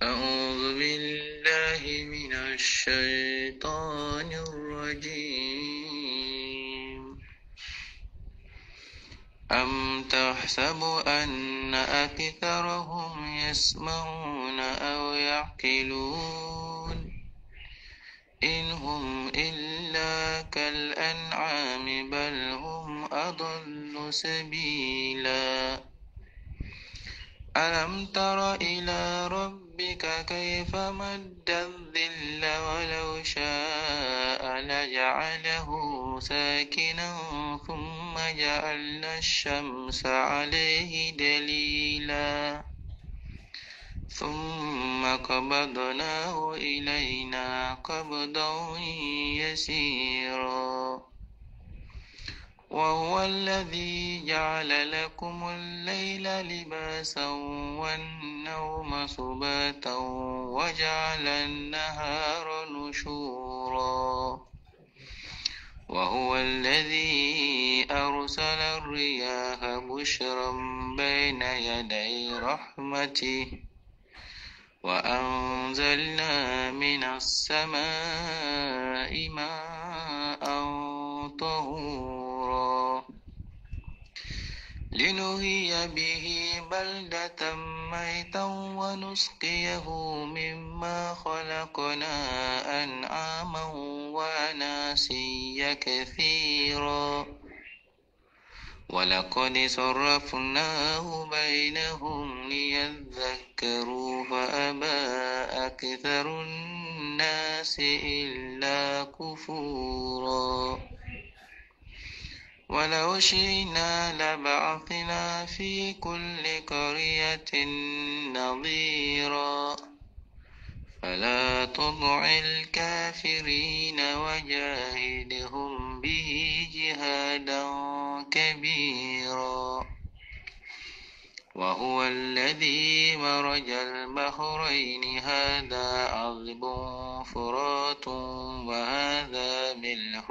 أعوذ بالله من الشيطان الرجيم. أم تحسب أن أكثرهم يسمعون أو يعقلون إن هم إلا كالأنعام بل هم أضل سبيلا. ألم تر إلى ربك كيف مد الظل ولو شاء لجعله ساكنا ثم جعلنا الشمس عليه دليلا ثم قبضناه إلينا قبضا يسيرا. وهو الذي جعل لكم الليل لباسا والنوم سباتا وجعل النهار نشورا. وهو الذي أرسل الرياح بشرا بين يدي رحمته وأنزلنا من السماء ماء طهورا لنحيي به بلدة ميتا ونسقيه مما خلقنا أنعاما وأناسيا كثيرا. ولقد صرفناه بينهم ليذكروا فأبى أكثر الناس إلا كفورا. ولو شئنا لبعثنا في كل قرية نظيرا فلا تطع الكافرين وجاهدهم به جهادا كبيرا. وهو الذي مرج البحرين هذا عذب فرات وهذا ملح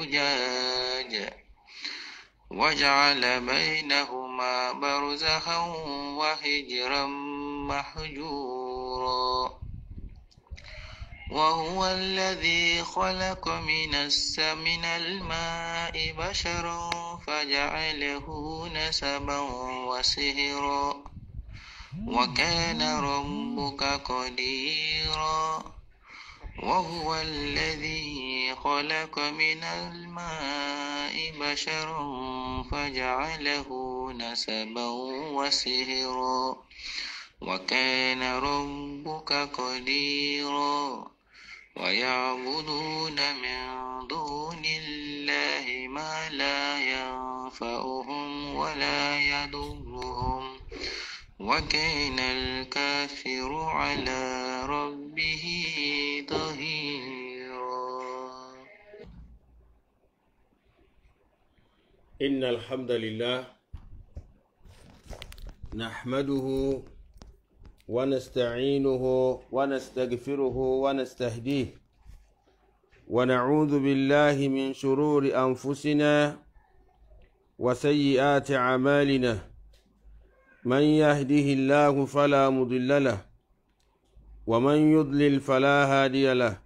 أجاج وجعل بينهما برزخا وحجرا محجورا. وهو الذي خلق من الماء بشرا فجعله نسبا وسهرا وكان ربك قديرا. وهو الذي خلق من الماء بشرا فجعله نسبا وسهرا وكان ربك قديرا. ويعبدون من دون الله ما لا ينفعهم ولا يضرهم وكان الكافر على ربه ظهيرا. إن الحمد لله نحمده ونستعينه ونستغفره ونستهديه ونعوذ بالله من شرور أنفسنا وسيئات أعمالنا. من يهده الله فلا مضل له ومن يضلل فلا هادي له.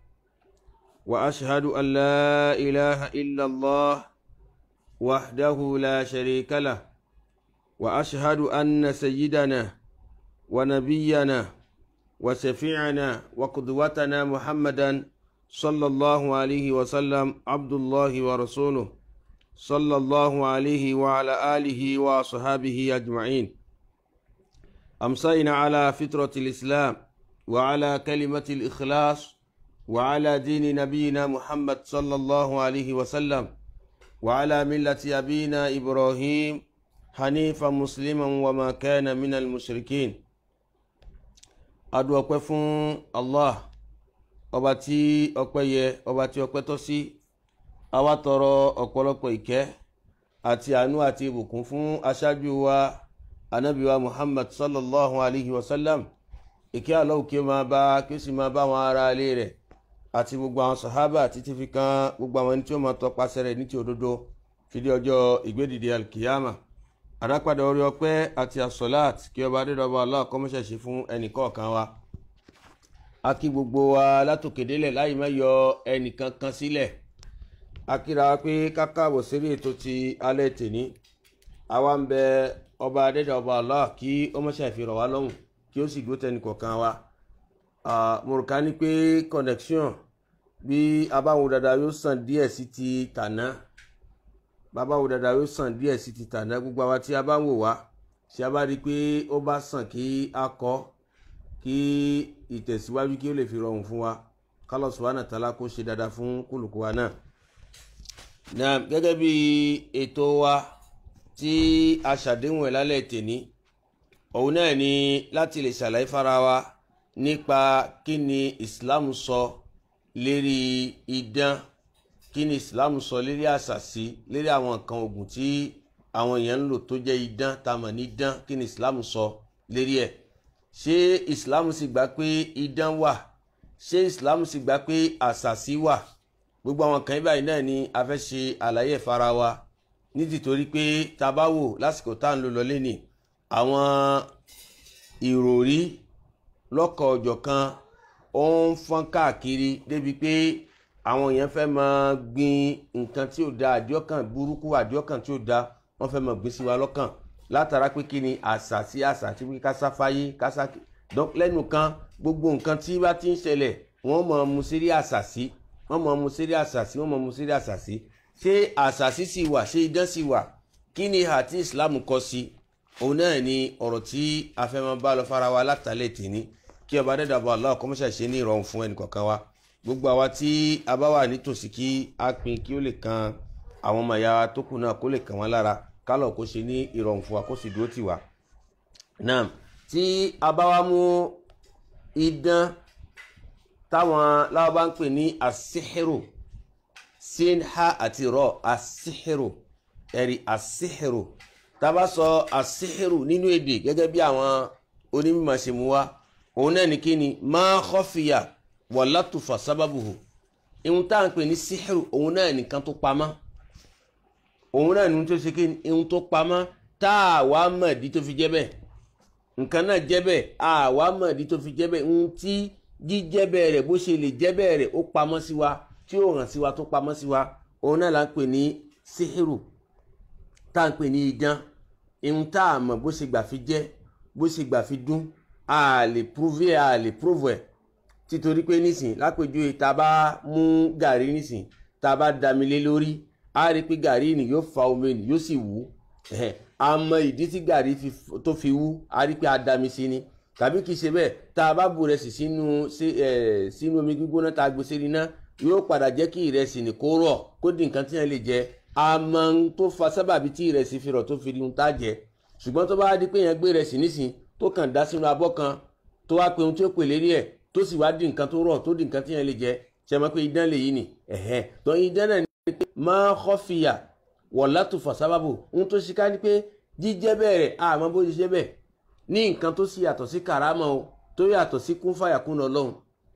وأشهد أن لا إله إلا الله وحده لا شريك له. وأشهد أن سيدنا ونبينا وشفيعنا وقدوتنا محمدا صلى الله عليه وسلم عبد الله ورسوله صلى الله عليه وعلى آله وصحابه أجمعين. أمسينا على فطرة الإسلام وعلى كلمة الإخلاص وعلى دين نبينا محمد صلى الله عليه وسلم وعلى ملة أبينا إبراهيم حنيفا مسلما وما كان من المشركين. adúpẹ́ fún Allah ọba tí ọpẹ́ yẹ, ọba tí ọpẹ́ tọ́ sí. A wá tọrọ ọ̀pọ̀lọpọ̀ ìkẹ́ àti àánú àti ìbùkún fún aṣáájú wa ànábì wa Muhammad sallallahu alaihi wasallam. Ìkẹ́ Allah kí ó máa bá, kí ó sì máa bá wọn ará ilé rẹ̀ àti gbogbo àwọn sàhábà títí fi kan gbogbo àwọn tí ó máa tọpasẹ̀ rẹ̀ ní ti òdodo fi dé ọjọ́ ìgbédìde alkiyama. Àdápadà orí ọpẹ́ àti àsọ̀láàt kí ọba adédọ́gba Allah kó máa ṣe fún ẹnìkọ̀ọ̀kan wa. a kí gbogbo wa látòkèdélẹ̀ láì má yọ ẹnìkan kan sílẹ̀. A kíra wa pé kákàbọ̀ sí ètò ti alẹ́ tèní. Àwa ń bẹ ọba adẹ́dàá ọba Allah kí ó má ṣe fi rọ̀ wá lọ́rùn kí ó sì dúró tẹnì kọ̀ọ̀kan wa. Mo rò ká ní pé connection bí abáwo dáadáa yóò sàn díẹ̀ sí ti tàná. Bàbáwo dáadáa yóò sàn díẹ̀ sí ti tàná. Gbogbo àwa tí a bá ń wò wá ṣé a bá rí i pé ó bá sàn kí a kọ́ kí ìtẹ̀síwájú kí ó lè fi rọrùn fún wa. Allah subhanahu wa ta'ala kó ṣe dáadáa fún kúlùkù wa náà. Náà gẹ́gẹ́ bí ètò wa tí a ṣàdéhùn ẹ̀ lálẹ́ tèní, òun náà ni láti lè ṣàlàyé fara wa nípa kí ni Islam sọ lérí idán, kí ni Islam sọ lérí àṣàsí, lérí àwọn nǹkan oògùn tí àwọn èèyàn ń lò tó jẹ́ idán tá a mọ̀ ní idán, kí ni Islam sọ lérí ẹ̀. Ṣé Islam sì gbà pé idán wà? Ṣé Islam sì gbà pé àṣàsí wà? Gbogbo àwọn kan báyìí náà ni a fẹ́ ṣe àlàyé fara wa nítorí pé tá a bá wò lásìkò tá à ń lò lọ lẹ́nìí, àwọn ìròrí lọ́kọ̀ ọ̀jọ̀ kan ó ń fọ́n káàkiri débi pé àwọn èèyàn fẹ́ máa gbin nǹkan tí ò da, àdíọ́kàn burúkú, àdíọ́kàn tí ò da, wọ́n fẹ́ máa gbin sí wa lọ́kàn látara pé kí ni àṣà sí àṣà tí pé ká sáfáyé ká sá lẹ́nu kan gbogbo nǹkan tí bá ti ń ṣẹlẹ̀ wọ́n máa mú sírí àṣà sí, wọ́n máa mú sírí àṣà sí, wọ́n máa mú sírí àṣà sí. Ṣé àṣàsí sì wà? Ṣé idán sì wà? Kí ni àti Islam kọ sí? Òun náà ni ọ̀rọ̀ tí a fẹ́ máa bá lọ fara wa látàlẹ́ tèní, kí ọba dẹ́dàbọ̀ Allah kó máa ṣe ní ìrọ̀rùn fún ẹnì kọ̀ọ̀kan wa. Gbogbo àwa tí a bá wà nítòsí kí a pín kí ó lè kan àwọn ọmọ ìyá wa tó kù náà, kó lè kàn wọ́n lára, kálọ̀ kó ṣe ní ìrọ̀rùn fún wa, kó sì dúró tì wá. Náà tí a bá wá mú idán táwọn láwọn bá ń pè ní àsíhìrù, sin ha àti rọ, àsíhìrù, ẹ̀rí àsíhìrù. Tá a bá sọ àsíhìrù nínú èdè gẹ́gẹ́ bí àwọn onímọ̀ ṣe mú wá, òun náà ní kí ni máa khafiya wa latufa sábàbùhù. Ihun tá à ń pè ní síhìrù, òun náà nìkan tó pamọ́, òun náà ní tó ṣe kí ni ihun tó pamọ́ tá a wá mọ̀ ìdí tó fi jẹ́ bẹ́ẹ̀. Nǹkan náà jẹ́ bẹ́ẹ̀, a wá mọ̀ ìdí tó fi jẹ́ bẹ́ẹ̀. Ihun tí jíjẹ́ bẹ́ẹ̀ rẹ̀ bó ṣe lè jẹ́ bẹ́ẹ̀ rẹ̀ ó pamọ́ sí wa, tí ó hàn sí wa, tó pamọ́ sí wa, òun náà là ń pè ní síhìrù, tá à ń pè ní idán. Ihun tá a mọ̀ bó ṣe gbà fi jẹ́, bó ṣe gbà fi dún, a lè prove ẹ̀, a lè prove ẹ̀. Títorí pé nísìn lápèjúwe tá a bá mú gàrí nísìn, tá a bá dami lé lórí, a rí pé gàrí ni yóò fa omi ni yóò sì wú. A mọ ìdí tí gàrí tó fi wú, a rí pé a dami sí ni. Tàbí kìí ṣe bẹ́ẹ̀, tá a bá bu ìrẹsì sínú omi gbígbóná tá a gbé sí iná, yóò padà jẹ́ kí ìrẹsì ní kó rọ̀, kó di nǹkan tí yẹn lè jẹ. A mọ ohun tó fa sábàbí tí ìrẹsì fi rọ̀ tó fi di ohun tá a jẹ. Ṣùgbọ́n tó bá di pé yẹn gbé ìrẹsì nísìn tó kàn dá sínú abọ́ kan, tó wá pe ohun tí ó pè lérí ẹ̀, tó sì wá di nǹkan tó rọ̀, tó di nǹkan tí yẹn lè jẹ. Ṣé mọ̀ pé idán lè yí ni? Tó idán náà ní pé máa khafiya wa latufa sábàbù. Ohun tó ṣe ká ní pé jíjẹ́ bẹ̀rẹ̀ àmọ́ bó ṣe jẹ́ bẹ́ẹ̀ ní nǹkan tó sì yàtọ̀ sí kàrámọ̀ o, tó yàtọ̀ sí kún fàyàkún Ọlọ́run.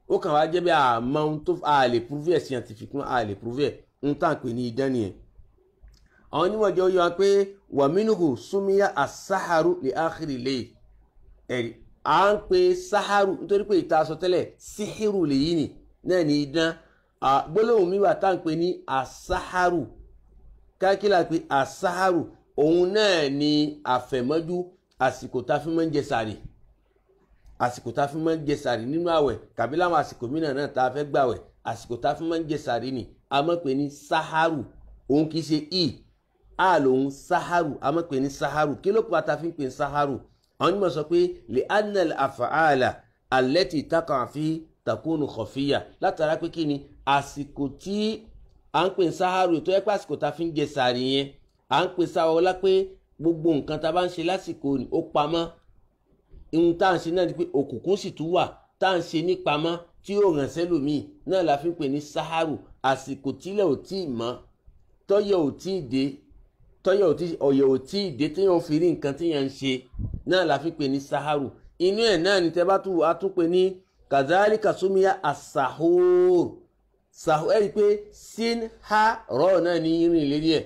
Ó kàn wá jẹ́ bí àmọ́ ohun tó a lè prove ẹ̀ scientific, a lè prove ẹ̀, ohun tá à ń pè ní idán nìyẹn. Àwọn onímọ̀ jẹ́ ó yọ wá pé wa minhu sumiya as-saharu li akhiri layl. Ẹ̀rí à ń pe saharu nítorí pé ìta sọ tẹ́lẹ̀ síhìrù lèyí ni náà ní idán. Gbólóhùn mi wà tá à ń pè ní as-saharu, káàkiri pé as-saharu òun náà ni àfẹ̀mọ́jú, àsìkò tá a fi máa ń jẹ sààrì, àsìkò tá a fi máa ń jẹ sààrì nínú àwẹ̀, tàbí láwọn àsìkò mìíràn náà tá a fẹ́ gbàwẹ̀, àsìkò tá a fi máa ń jẹ sààrì ni a máa pè ní saharu. Òun kì í ṣe a lòun saharu, a máa pè ní saharu. Kí ló pa tá a fi ń pè ní saharu? Àwọn onímọ̀ sọ pé li anna al-af'ala allati taqa fi takunu khafiya, látara pé kí ni àsìkò tí à ń pè ní saharu tó yẹ pé àsìkò tá a fi ń jẹ sààrì yẹn, à ń pè sáwọ́ ọlá pé gbogbo nǹkan tá a bá ń ṣe lásìkò ni ó pamọ́. Ihun tá à ń ṣe náà ni pé òkùnkùn sì tún wà tá à ń ṣe ní pamọ́ tí yóò ràn sẹ́lòmíì, náà la fi ń pè ní saharu. Àsìkò tílẹ̀ ò tí ì mọ́, tọ́yẹ̀ ò tí ì dé, ọ̀yẹ̀ ò tí ì dé tí yóò fi rí nǹkan tí yẹn ń ṣe, náà la fi ń pè ní saharu. Inú ẹ̀ náà ni tẹ́ bá tún a tún pè ní kazalika sumiya as-sahur. Ẹ rí i pé sin ha rọ̀ náà ní irin lérí ẹ̀.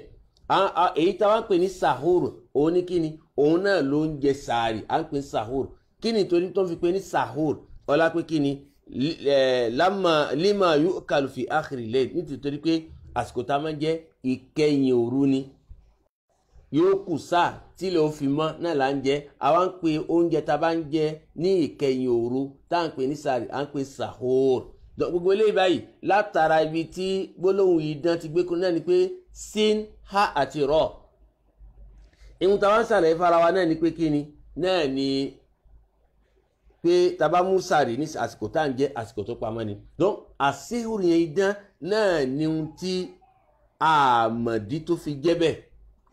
Èyí tá a wá ń pè ní sahur, òun ní kíni? Òun náà ló ń jẹ sàárì, à ń pè ní sahur. Kíni torí tó fi pè ní sahur? Ọlá pé kíni? lima yu'kalu fi akhiri layl nítorí pé àsìkò tá a máa ń jẹ́ ìkẹyìn òru ni yóò kù sáà tí ilẹ̀ ó fi mọ́ náà là ń jẹ àwa ń pe oúnjẹ tá a bá ń jẹ ní ìkẹyìn òru tá à ń pè ní sààrì à ń pè sahur gbogbo eléyìí báyìí látara ibi tí gbólóhùn idán ti gbé kúrò náà ni pé sin ha àti rọ ìhun táwọn sàlẹ̀ fara wa náà ni pé kí ni náà ni pé taba mú sààrì ní àsìkò tá à ń jẹ àsìkò tó pamọ́ ni donc àsíhùrù yẹn idán náà ni ohun tí àmọ̀dí tó fi jẹ́ bẹ́ẹ̀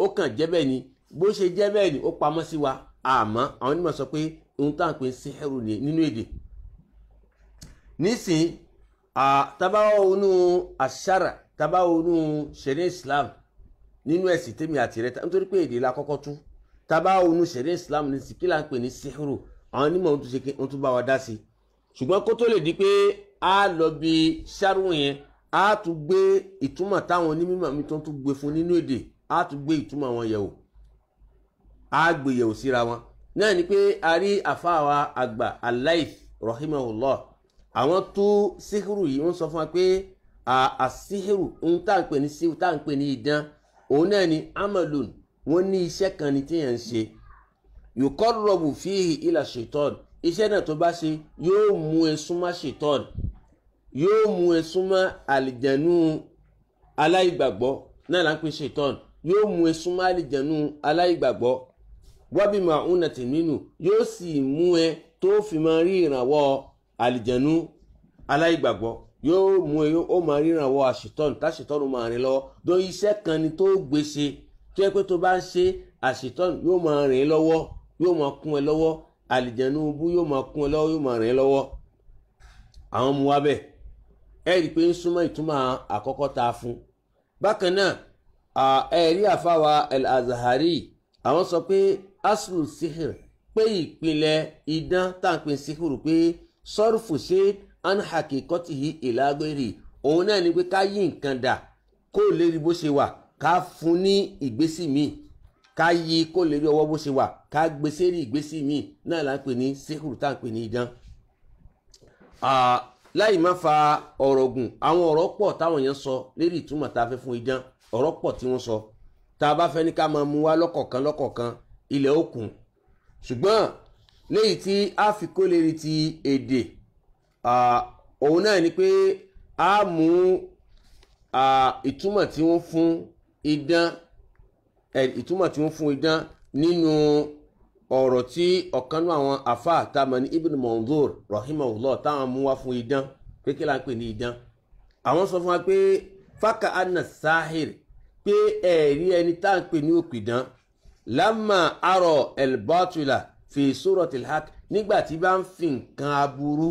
ó kàn jẹ́ bẹ́ẹ̀ ni bó ṣe jẹ́ bẹ́ẹ̀ ni ó pamọ́ sí wa àmọ́ àwọn onímọ̀ sọ pé ohun tá à ń pè síhìrù ni nínú èdè nísìn tabawo onú àṣàrà tabawo onú ṣẹ̀ríà Islam nínú ẹ̀sìn tèmi àti rẹ̀ nítorí pé èdè la kọ́kọ́ tú tabawo onú ṣẹ̀ríà Islam ní kí là ń pè ní síhìrù àwọn onímọ̀ ohun tó ṣe ohun tó bá wa dá sí ṣùgbọ́n kó tó lè di pé a lọ bí ṣàrù yẹn a tún gbé ìtumọ̀ táwọn onímọ̀ mi tó tún gbé fún nínú èdè a tún gbé ìtumọ̀ wọn yẹ̀wò a gbé yẹ̀wò síra wọn náà ni pé a rí àfáàwà àgbà Al-Layth rahimahullah àwọn tó síhìrù yìí wọ́n sọ fún wa pé àsíhìrù ohun tá à ń pè ní síhìrù tá à ń pè ní idán òun náà ni amalun wọ́n ní iṣẹ́ kan ní téèyàn ń ṣe yuqarrabu fihi ila shaitan iṣẹ́ náà tó bá ṣe yóò mú ẹ súnmọ́ shaitan yóò mú ẹ súnmọ́ àlìjẹ̀nú aláìgbàgbọ́ náà là ń pè shaitan yóò mú ẹ súnmọ́ àlìjẹ̀nú aláìgbàgbọ́ wábí ma'unatin minhu yóò sì mú ẹ tó fi máa rí ìrànwọ́ àlìjẹ̀nú aláìgbàgbọ́ yóò mú ẹ ó máa rí ìrànwọ́ àṣetán táṣetán ó máa rìn lọ́wọ́ dán iṣẹ́ kan ni tó gbé ṣe tó yẹ pé tó bá ń ṣe àṣetán yóò máa rìn lọ́wọ́ yóò máa kún ẹ lọ́wọ́ àlìjẹ̀nú bú yóò máa kún ẹ lọ́wọ́ yóò máa rìn lọ́wọ́ àwọn mú wa bẹ́ẹ̀ ẹ rí i pé ń súnmọ́ ìtumọ̀ àkọ́kọ́ tá a fún bákan náà ẹ̀rí àfáwà Al-Azhari àwọn sọ pé aslu sihir pé ìpìlẹ̀ idán tàǹpé síhìrù pé sọ́rùfù ṣe an hakikatihi ila ghairi òun náà ni pé ká yí nǹkan dà kó lè rí bó ṣe wà ká fún ní ìgbésí míì ká yí kó lè rí ọwọ́ bó ṣe wà ká gbèsè rí ìgbésí míì náà là ń pè ní síhìrù tàǹpé ní idán. láì má fa ọ̀rọ̀ gùn àwọn ọ̀rọ̀ pọ̀ táwọn èèyàn sọ lérí ìtumọ̀ tá a fẹ́ fún idán ọ̀rọ̀ pọ̀ tí wọ́n sọ tá a bá fẹ́ ní ká máa mú wá lọ́kọ̀ọ̀kan ilẹ̀ òkun ṣùgbọ́n léyìí tí a fi kó lérí ti èdè òun náà ni pé a mú ìtumọ̀ tí wọ́n fún idán nínú ọ̀rọ̀ tí ọ̀kan nínú àwọn àfáà tá a mọ̀ ní Ibn Manzur rahimahullah táwọn mú wá fún idán pé kí là ń pè ní idán àwọn sọ fún wa pé fáka anna sahir pé ẹ̀rí ẹni tá à ń pè ní òpìdán lámà arọ elbatula fi suratil haq nígbà tí bá ń fi nǹkan aburú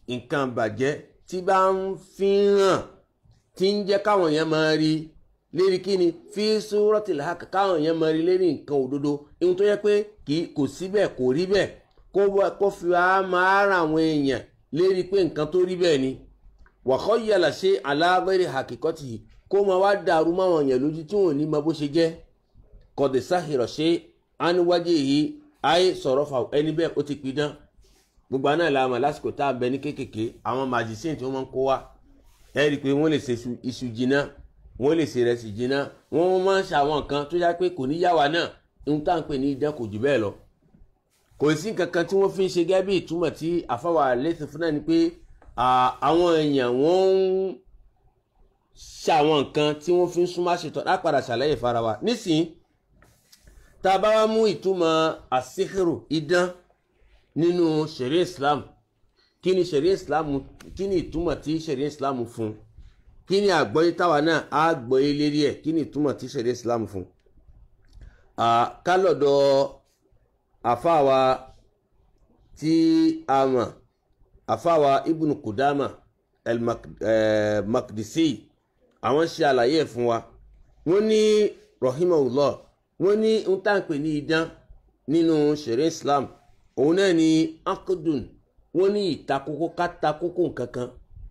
nǹkan bàjẹ́ tí bá ń fi hàn tí ń jẹ́ káwọn èèyàn máa rí lérí kíni fi suratil haq káwọn èèyàn máa rí lérí nǹkan òdodo ohun tó yẹ pé kò síbẹ̀ kò rí bẹ́ẹ̀ kó fi wá máa ra àwọn èèyàn lérí pé nǹkan tó rí bẹ́ẹ̀ ni wàkọ́ yàlà ṣe aláàbẹ̀rẹ̀ hakikọ́tì kó máa wá dàrú máwọn èèyàn lójú tí wọn ò ní mọ bó ṣe jẹ́ kọ̀dé sáhìrọ̀ ṣe áníwájú yìí ayé sọ̀rọ̀ fà ẹni bẹ́ẹ̀ ó ti pidán gbogbo àná ìlànà lásìkò tá a bẹ ní kékèké àwọn màjísìn tí wọ́n máa ń kó wá ẹ rí i pé wọ́n lè ṣe iṣu jiná wọ́n lè ṣe ìrẹsì jiná wọ́n máa ń ṣàwọn nǹkan tó yá pé kò ní yá wa náà ohun tá à ń pè ní idán kò jù bẹ́ẹ̀ lọ kò sí nǹkan kan tí wọ́n fi ń ṣe gẹ́gẹ́ bí ìtumọ̀ tí àfáwà lẹ́sìn fún náà ni pé àwọn èèyàn wọ́n ń ṣàwọn nǹkan tí wọ́n fi ń súnmọ́ àṣetọ́ lápadà ṣàlàyé fara wa nísìnyí tá a bá wá mú ìtumọ̀ àsíhìrù idán nínú ṣẹ̀ríà Islam kí ni ṣẹ̀ríà Islam kí ni ìtumọ̀ tí ṣẹ̀ríà Islam fún kí ni àgbọ́yé táwa náà á gbọ́yé lérí ẹ̀ kí ni ìtumọ̀ tí ṣẹ̀ríà Islam fún. kálọ̀dọ̀ àfáwa tí a mọ̀ àfáwa Ibn Qudama al-Maqdisi àwọn ṣe àlàyé ẹ̀ fún wa wọ́n ní rahimahullah wọ́n ní ń tàǹpè ní idán nínú ṣẹ̀ríà Islam òun náà ni akdun wọ́n ní ìtakókó kátakókó nǹkankan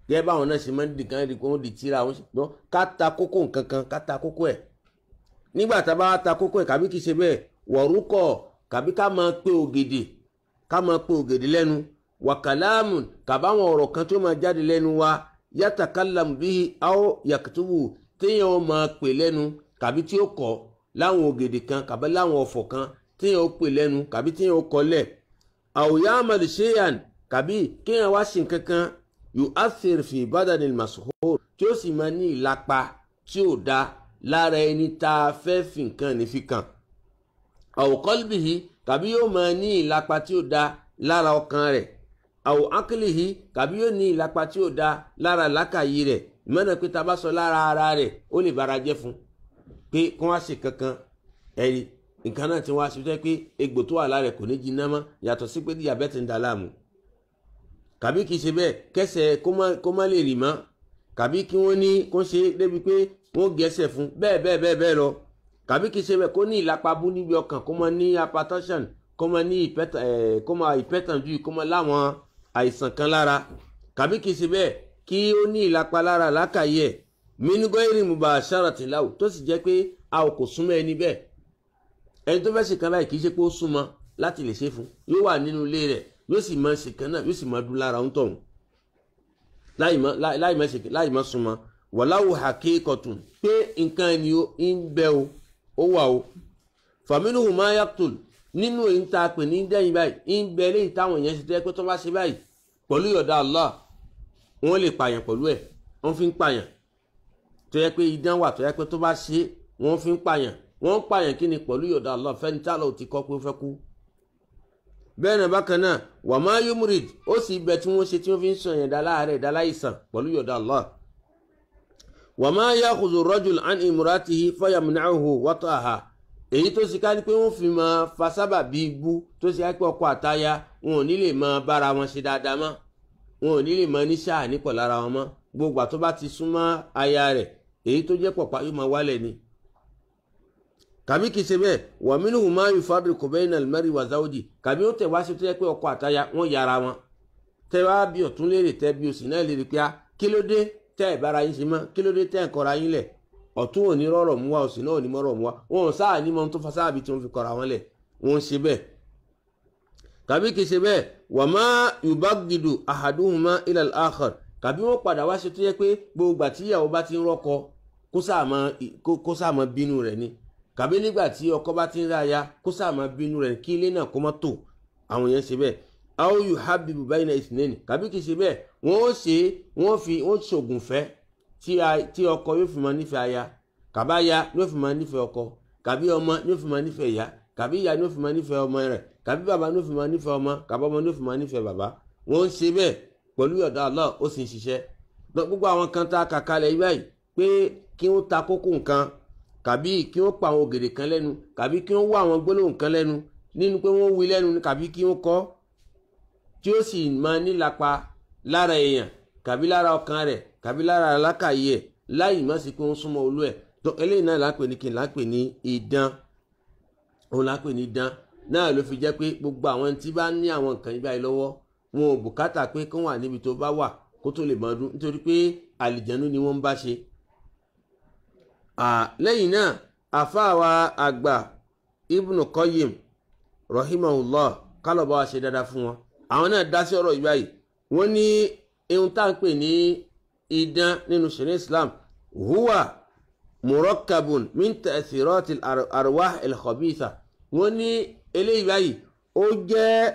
gẹ́gẹ́ báwọn náà ṣe máa ń di kan rí pé wọ́n di tíra wọn ṣùgbọ́n kátakókó nǹkankan kátakókó ẹ̀ nígbà tá a bá takókó ẹ̀ kàbí kìí ṣe bẹ́ẹ̀ wọ̀rúkọ̀ kàbí ká máa pé ògèdè lẹ́nu wa kalamun kàbáwọn ọ̀rọ̀ kan tó máa jáde lẹ́nu wa yatakallamu bihi aw yaktubu téèyàn máa pè lẹ́nu kàbí tí ó kọ láwọn ògèdè kan kàbí láwọn ọ̀fọ̀ kan téèyàn ó pè lẹ́nu kàbí téèyàn ó kọlẹ̀ aw ya'mal shay'an kàbí kéèyàn wá sí nǹkankan yu'athir fi badanil mashhur tí ó sì máa ní ìlapa tí ó dá lára ẹni tá a fẹ́ fi nǹkan ní fi kàn aw qalbihi kàbí yóò máa ní ìlapa tí ó dá lára ọkàn rẹ̀ aw aqlihi kàbí yóò ní ìlapa tí ó dá lára làákàyè rẹ̀ ìmọ̀nà pé tá a bá sọ lára ara rẹ̀ ó lè bara jẹ́ fún pé kí wọ́n á ṣe kankan ẹ̀rí nǹkan náà tí wọ́n á ṣe jẹ́ pé egbò tó wà lára rẹ̀ kò ní jiná mọ́ yàtọ̀ sí pé diabetes ń da láàmú kàbí kìí ṣe bẹ́ẹ̀ kẹsẹ̀ kó má lè rì mọ́ kàbí kí wọ́n ní kó ṣe débi pé wọ́n gẹ̀ẹ́sẹ̀ fún bẹ́ẹ̀ lọ kàbí kìí ṣe bẹ́ẹ̀ kó ní ìlapa bú níbi ọkàn kó má ní hypertension kó má ní hypertension kó má láwọn àìsàn kan lára kàbí kìí ṣe bẹ́ẹ̀ kí ó ní ìlapa lára lákàyè ẹ̀ mingoiri mubasharati lahu tó sì jẹ́ pé a ò kò súnmọ́ ẹni bẹ́ẹ̀ ẹni tó fẹ́ ṣe kan báyìí kìí ṣe pé ó súnmọ́ láti lè ṣe fún yóò wà nínú ilé rẹ̀ yóò sì máa ṣe kan náà yóò sì máa dún lára ń tọ̀hún láì má súnmọ́ wàláwù haqiqatun pé nǹkan ẹni ń bẹ ó wà o fàmínú ma yaqtul nínú èyí tá a pè ní dẹ́yìn báyìí ń bẹ léyìí táwọn èèyàn ṣe tẹ́ pé tó bá ṣe báyìí pẹ̀lú yọ̀dá Allah wọ́n lè pààyàn pẹ̀lú ẹ̀ wọ́n fi ń pààyàn tó yẹ pé idán wà tó yẹ pé tó bá ṣe wọ́n fi ń pààyàn wọ́n ń pààyàn kí ni pẹ̀lú yọ̀dá Allah fẹ́ni tí Allah ti kọ́ pé ó fẹ́ kú. bẹ́ẹ̀ náà bákan náà wà má yumrid ó sì bẹ tí wọ́n ṣe tí wọ́n fi ń sọ yẹn dá láàárẹ̀ dá láìsàn pẹ̀lú yọ̀dá Allah. wà má yakhudhu rajul an imratihi fayamna'uhu wata'aha èyí tó sì ká ní pé wọ́n fi máa fa sábà bí ibú tó sì ká pé ọkọ àtaya wọn ò ní lè máa bára wọn ṣe dáadáa mọ́ wọn ò ní lè máa ní sáà nípọ̀ lára wọn mọ́ gbogbo àtọ́ bá ti súnmọ́ aya rẹ̀ èyí tó jẹ́ pọ̀pá yóò máa wálẹ̀ ni. kàbí kìí ṣe bẹ́ẹ̀ wa minhu ma yufarriqu bayna al-mar'i wa zawji kàbí ó tẹ̀ wá sí tó jẹ́ pé ọkọ àtaya wọ́n yára wọn tẹ́ wá bí ọ̀tún léèrè tẹ́ bí òsì náà léèrè pé kí ló dé tẹ́ ẹ̀ bára yín ṣe mọ́ kí ló dé tẹ́ ẹ̀ kọra yín lẹ̀ ọ̀tún ò ní rọ̀rọ̀ mú wa òsì náà ò ní mọ́rọ̀ mú wa wọn ò sáà ní mọ́ tó fa sáà bí tí wọ́n fi kọra wọn lẹ̀ wọ́n ṣe bẹ́ẹ̀ kàbí kìí ṣe bẹ́ẹ̀ wa ma yubaghidu ahaduhuma ila al-akhar kàbí wọ́n padà wá ṣe tó yẹ pé gbogbo àti ìyàwó bá ti ń rọ́kọ kó sáà mọ́ bínú rẹ̀ ni kàbí nígbà tí ọkọ bá ti ń ráya kó sáà mọ́ bínú rẹ̀ kí ilé náà kó mọ́ tò àwọn yẹn ṣe bẹ́ẹ̀ aw yuhabbibu bayna ithnaini kàbí kìí ṣe bẹ́ẹ̀ wọ́n ṣògùn fẹ́ tí ọkọ yóò fi máa nífẹ̀ẹ́ aya kàbá ya yóò fi máa nífẹ̀ẹ́ ọkọ kàbí ọmọ yóò fi máa nífẹ̀ẹ́ ìyá kàbí ìyá yóò fi máa nífẹ̀ẹ́ ọmọ rẹ̀ kàbí bàbá yóò fi máa nífẹ̀ẹ́ ọmọ kàbí ọmọ yóò fi máa nífẹ̀ẹ́ bàbá wọ́n ń ṣe bẹ́ẹ̀ pẹ̀lú ọ̀dọ̀ Allah ó sì ń ṣiṣẹ́ gbogbo àwọn kan tá a kà kalẹ̀ yìí báyìí pé kí wọ́n ta kókó nǹkan kàbí kí wọ́n pa àwọn ògèdè kan lẹ́nu kàbí kí wọ́n wá àwọn gbólóhùn kan lẹ́nu nínú pé wọ́n wí lẹ́nu kàbí kí wọ́n kọ́ tí ó sì máa nílapa lára èèyàn kàbí lára ọkàn rẹ̀ kàbí lára alákàyè ẹ̀ láì má sí pé wọ́n súnmọ́ olú ẹ̀ tó eléyìí náà lápè ní kí n lápè ní idán òun lápè ní idán náà ló fi jẹ́ pé gbogbo àwọn tí bá ní àwọn nǹkan yìí báyìí lọ́wọ́ wọn ò bùkátà pé kí wọ́n wà níbi tó bá wà kó tó lè máa dún nítorí pé àlìjẹ̀nú ni wọ́n ń bá ṣe. lẹ́yìn náà àfáàwà àgbà Ibn Qayyim rahimahullah kálọ̀ bá wa ṣe dáadáa fún wọn àwọn náà dá sí ọ̀rọ̀ yìí báyìí wọ́n ní ohun tá à ń pè ní idán nínú ṣẹ̀ríà Islam huwa murakkabun min ta'thirati al-arwah al-khabitha wọ́n ní eléyìí báyìí ó jẹ́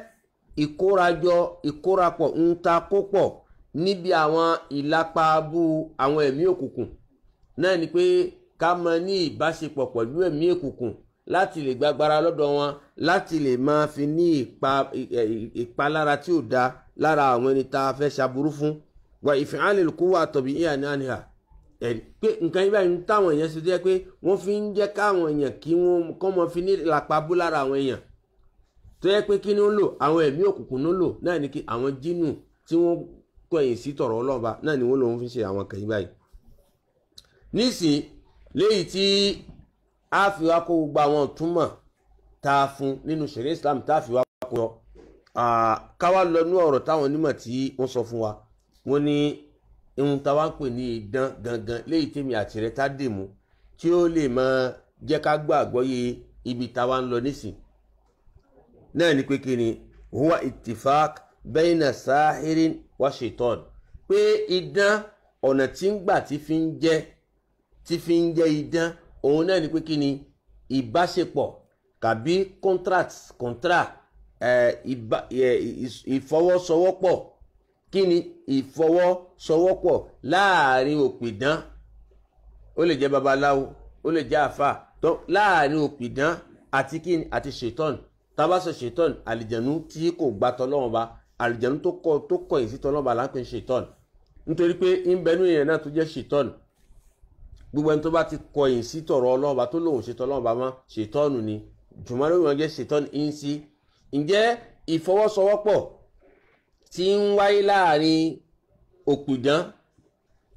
ìkórapọ̀ ń ta kópọ̀ níbi àwọn ìlapa abú àwọn ẹ̀mí òkùnkùn náà ni pé ká mọ ní ìbáṣepọ̀ pẹ̀lú ẹ̀mí òkùnkùn láti lè gbàgbára lọ́dọ̀ wọn láti lè máa fi ní ìpalára tí ò dá lára àwọn ẹni tá a fẹ́ ṣaburú fún wa ìfìhánlẹ̀ kó wà tọ̀bí ìyá ní àníhà pé nǹkan yìí báyìí táwọn èèyàn ṣe jẹ́ pé wọ́n fi ń jẹ́ káwọn èèyàn kí wọ́n kọ́ mọ́ fi ní làpabú lára àwọn èèyàn tó yẹ pé kí ni ó lò àwọn ẹ̀mí òkùnkùn ló lò náà ni kí àwọn jínù tí wọ́n kọ̀yìn sí tọ̀rọ̀ ọlọ́ba náà ni wọ́n lòun fi ṣe àwọn kan yìí báyìí. nísìn léyìí tí a fi wá kó gbogbo àwọn túmọ̀ tá a fún nínú ṣẹ̀ríà Islam tá a fi wá kó yọ káwá lọ ní ọ̀rọ̀ táwọn onímọ̀ tí wọ́n sọ fún wa wọ́n ní ohun táwa ń pè ní idán gangan léyìí tèmi àti rẹ̀ tá dè mú tí ó lè máa jẹ́ ká gbọ́ àgbọ́yé ibi táwa ń lọ nísìn náà ni pé kí ni huwa ittifaq bayna sahirin wa shaitan pé idán ọ̀nà tí ń gbà tí fi ń jẹ́ idán òun náà ni pé kí ni ìbáṣepọ̀ kàbí ìfọwọ́sowọ́pọ̀ kí ni ìfọwọ́sowọ́pọ̀ láàrin òpìdán ó lè jẹ́ babaláwo ó lè jẹ́ àfà tó láàrin òpìdán àti kí ni àti ṣètọ́n tabasọ ṣètọ́n àlìjẹ̀nú tí kò gbà tọ́lọ́run bá àlìjẹ̀nú tó kọ̀yìn sí tọ́lọ́run bá là ń pè ṣètọ́n nítorí pé ń bẹnu èèyàn náà tó jẹ́ ṣètọ́n gbogbo ẹni tó bá ti kọ̀yìn sí tọ̀rọ̀ Ọlọ́run bá tó lòun ṣe tọ́lọ́run bá mọ́ ṣètọ́nù ni jùmọ́ lórí wọn jẹ́ ṣètọ́nù ń sí ǹjẹ́ ìfọwọ́sowọ́pọ̀ tí ń wáyé láàrin òpìdán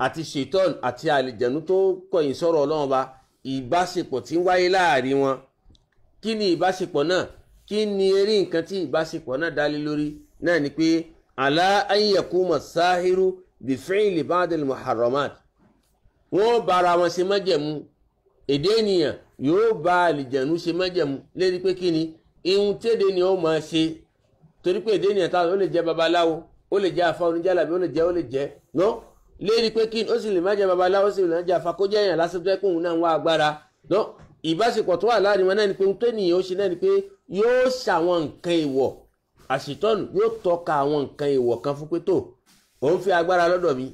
àti ṣètọ́n àti àlìjẹ̀nú tó kọ̀yìn sọ̀rọ̀ Ọlọ́run bá ìbáṣepọ̀ tí ń wáyé láàrin wọn kí ni ìbáṣepọ̀ náà kí ni eré nǹkan tí ìbáṣepọ̀ náà dálé lórí náà ni pé ala an yakuma sahiru bi fi'li ba'dil muharramat wọ́n bára wọn ṣe májẹ̀mú èdè ènìyàn yóò bá àlìjẹ̀nú ṣe májẹ̀mú lérí pé kí ni ihun téde ni ó máa ṣe torí pé èdè ènìyàn táwọn ó lè jẹ́ babaláwo ó lè jẹ́ afá oníjàlábí ó lè jẹ́ ná lérí pé kí ni ó sì lè má jẹ́ babaláwo ó sì lè má jẹ́ afá kó jẹ́ èèyàn lásán tó yẹ kó òun náà ń wá agbára ná ìbáṣepọ̀ tó wà láàrin wọn náà ni pé ohun tó ènìyàn ó ṣe náà ni pé yóò ṣàwọn nǹkan ìwọ̀ àṣetọ́nù yóò tọ́ka àwọn nǹkan ìwọ̀ kan fún pé tó òun fẹ́ agbára lọ́dọ̀ mi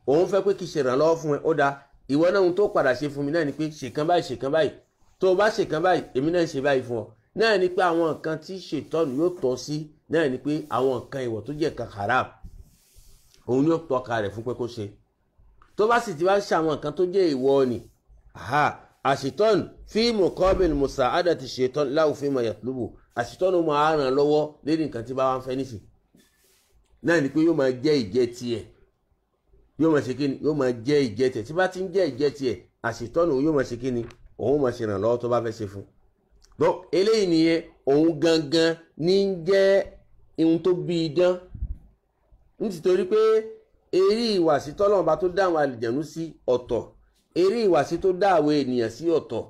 òun fẹ́ pé kí ṣèrànlọ́wọ́ fún ẹ ó dáa ìwọ náà ohun tó padà ṣe fún mi náà ni pé ṣèkan báyìí tó o bá ṣèkan báyìí èmi náà ń ṣe báyìí fún ọ náà ni pé àwọn nǹkan tí ṣètọ́nù yóò tọ́ sí náà ni pé àwọn nǹkan ìwọ̀ tó jẹ́ nǹkan haram òun yóò tọ́ka rẹ̀ fún pé kó ṣe tó bá sì ti wá ṣe àwọn nǹkan tó jẹ́ ìwọ̀ ni àṣetọ́nù fi muqabil musa'adati ṣetọ́nù lahu fima yatlubu àṣetọ́nù máa ràn lọ́wọ́ lérí nǹkan tí bá wá ń fẹ́ nísìn náà ni pé yóò máa jẹ́ ìjẹ́ tiẹ̀ yóò máa ṣe kíni yóò máa jẹ́ ìjẹ́ tiẹ̀ tí bá ti ń jẹ́ ìjẹ́ tiẹ̀ àṣetọ́nù yóò máa ṣe kíni òun máa ṣe ìrànlọ́wọ́ tó bá fẹ́ ṣe fún tó eléyìí nìyẹn òun gangan ní ń jẹ́ ihun tó bí idán nítorí pé eré ìwàsí tọ́lọ́run bá tó dá àwọn àlìjẹ̀nú sí ọ̀tọ̀ eré ìwàsí tó dá àwọn ènìyàn sí ọ̀tọ̀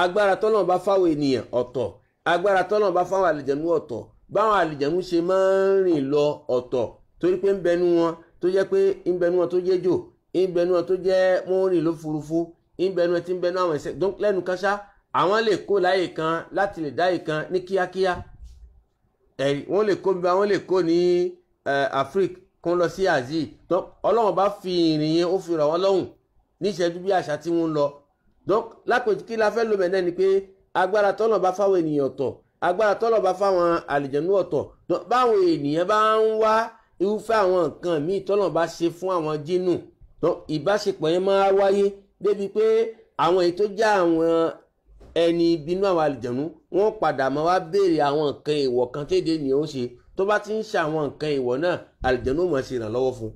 agbára tọ́lọ́run bá fáwọn ènìyàn ọ̀tọ̀ agbára tọ́lọ́run bá fáwọn àlìjẹ̀nú ọ̀tọ̀ báwọn àlìjẹ̀nú ṣe máa ń rìn lọ ọ̀tọ̀ torí pé ń bẹnu wọn tó jẹ́ pé ń bẹnu wọn tó jẹ́ jò ń bẹnu wọn tó jẹ́ wọ́n rìn lófurufú ń bẹnu wọn tí ń bẹnu àwọn ẹ̀sẹ̀ lẹ́nu kan ṣá àwọn lè kó láyè kan láti lè dá ìkan ní kíákíá wọ́n lè kó bí wọ́n lè kó ní Africa kó lọ sí Asia Ọlọ́run bá fi ìrìn yẹn ó fi rọ̀ wọ́n lọ́hùn ní ìṣẹ́jú bí àṣà tí wọ́n ń lọ lápèjì kí la fẹ́ lò mẹ́ẹ̀ náà ni pé agbára tọ́lọ̀ bá fáwọn ènìyàn ọ̀tọ̀ agbára tọ́lọ̀ bá fáwọn àlìjẹ̀nú ọ̀tọ̀ báwọn ènìyàn bá ń wá irúfẹ́ àwọn nǹkan míì tọ́lọ̀ bá ṣe fún àwọn jínù ìbáṣepọ̀ yẹn máa wáyé débi pé àwọn èyí tó já àwọn ẹni bínú àwọn àlìjẹ̀nú wọ́n padà máa wá béèrè àwọn nǹkan ìwọ̀ kan téde ni ó ṣe tó bá ti ń ṣe àwọn nǹkan ìwọ̀ náà àlìjẹ̀nú máa ṣe ìrànlọ́wọ́ fún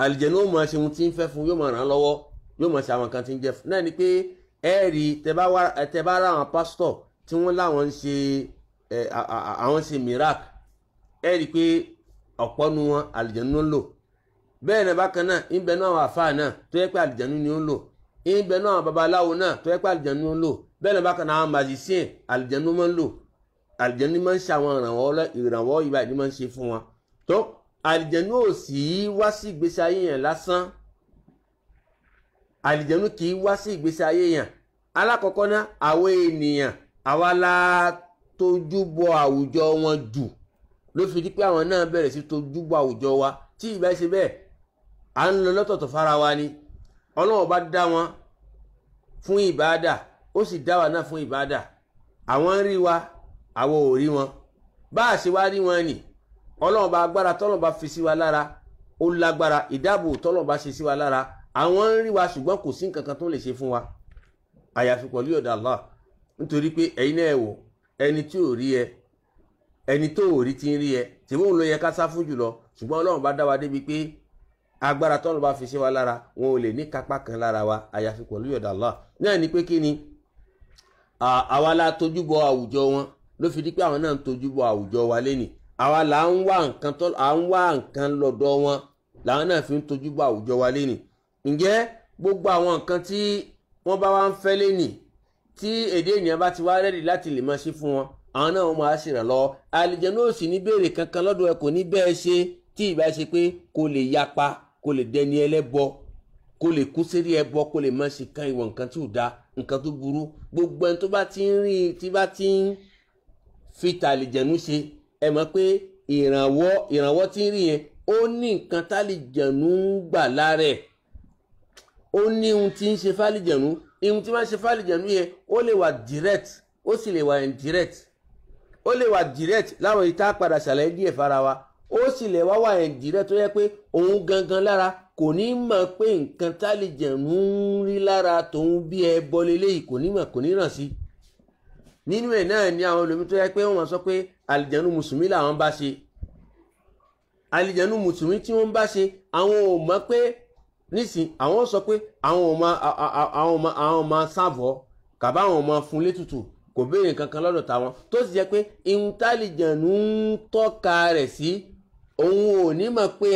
àlìjẹ̀nú máa ṣe ohun tí ń fẹ́ fún yóò máa ràn án lọ́wọ́ yóò máa ṣe àwọn nǹkan tí ń jẹ́ fún náà ni pé ẹ̀rí tẹ bá rá àwọn pásítọ̀ tí wọ́n láwọn ń ṣe àwọn ṣe miracle ẹ̀rí pé ọ̀pọ̀ nu wọn àlìjẹ̀nú ń lò bẹ́ẹ̀ náà bákan náà ń bẹ náà àwọn àfáà náà tó yẹ pé àlìjẹ̀nú ni ó ń lò ń bẹ náà àwọn babaláwo náà tó yẹ pé àlìjẹ̀nú ń lò bẹ́ẹ̀ náà bákan náà àwọn magician àlìjẹ̀nú máa ń lò àlìjẹ̀nú máa ń ṣe àwọn ìrànwọ́ ìbá ìdí máa ń ṣe fún wọn tó àlìjẹ̀nú ò sì wá sí ìgbésí ayé yẹn lásán àlìjẹ̀nú kì í wá sí ìgbésí ayé yẹn alákọ̀ọ́kọ́ náà àwọn ènìyàn àwa la tójú bọ àwùjọ wọn jù ló fi di pé àwọn náà bẹ̀rẹ̀ sí tójú bọ àwùjọ wa tí ìbá ṣe bẹ́ẹ̀ à ń lọ lọ́tọ̀ọ̀tọ̀ fara wa ni Ọlọ́run bá dá wọn fún ìbáàdà ó sì dá wa náà fún ìbáàdà àwọn ń rí wa àwọn ò rí wọn bá a ṣe wá rí wọn ni Ọlọ́run bá agbára tọ́lọ́run bá fi sí wa lára ó lágbára ìdáàbò tọ́lọ́run bá ṣe sí wa lára àwọn ń rí wa ṣùgbọ́n kò sí nǹkan kan tó lè ṣe fún wa àyàfi pẹ̀lú ọ̀dọ̀ Allah nítorí pé ẹ̀yin náà wò ẹni tí ò rí ẹ ẹni tó ò rí ti ń rí ẹ tèmi òun ló yẹ ká sá fún jùlọ ṣùgbọ́n Ọlọ́run bá dá wa débi pé agbára tọ́lọ́run bá fi sí wa lára wọn ò lè ní kápá kan lára wa àyàfi pẹ̀lú ọ̀dọ̀ Allah náà ni pé kí ni àwa la tójú bọ àwùjọ wọn ló fi di pé àwọn náà ń tójú bọ àwùjọ wa lẹ́nìí àwa là ń wá nǹkan lọ́dọ̀ wọn làwọn náà fi ń tójú bọ àwùjọ wa lẹ́nìí ǹjẹ́ gbogbo àwọn nǹkan tí wọ́n bá wá ń fẹ́ lẹ́nìí tí èdè ènìyàn bá ti wá rẹ́dì láti lè máa ṣe fún wọn àwọn náà wọ́n máa ṣèrànlọ́wọ́. àlìjẹ̀nú ò sì ní béèrè kankan lọ́dọ̀ ẹ, kò ní bẹ́ẹ̀ ṣe tí ìbá ṣe pé kò lè yapa, kò lè dẹni ẹlẹ́bọ, kò lè kú sérí ẹbọ, kò lè má ṣe kan ìwọ̀n nǹkan tí ò da, nǹkan tó burú. gbogbo ẹni tó bá ti ń rí, tí bá ti ń fi tàlìjẹ̀nú ṣe, ẹ mọ̀ pé ìrànwọ́ tí ń rí yẹn ó ní nǹkan tàlìjẹ̀nú ń gbà lára ẹ̀, ó ní ohun tí ń ṣe fàlìjẹ̀nú. ohun tí wọ́n ṣe fàlìjẹ̀nú yẹn ó lè wà direct, ó sì lè wà indirect. ó lè wà direct láwọn ìta padà ṣàlàyé díẹ̀ fara wa, ó sì lè wà indirect tó yẹ pé òun gangan lára kò ní mọ̀ pé nǹkan tàlìjẹ̀nú ń rí lára tòun bí ẹbọ lélẹ́yìí, kò ní mọ̀, kò ní ràn sí. nínú ẹ̀ náà ni àwọn olómi tó yẹ pé wọ́n sọ pé àlìjẹ̀nú mùsùlùmí làwọn bá ṣe. àlìjẹ̀nú mùsùlùmí tí wọ́n bá ṣe, àwọn ò mọ̀ pé nísìn àwọn sọ pé àwọn ọmọ sáàbọ̀ kàbá àwọn ọmọ fún létùtù, kò béèrè kankan lọ́dọ̀ tàwọn, tó sì jẹ́ pé ihun tàlìjẹ̀nú ń tọ́ka rẹ̀ sí, òun ò ní mọ̀ pé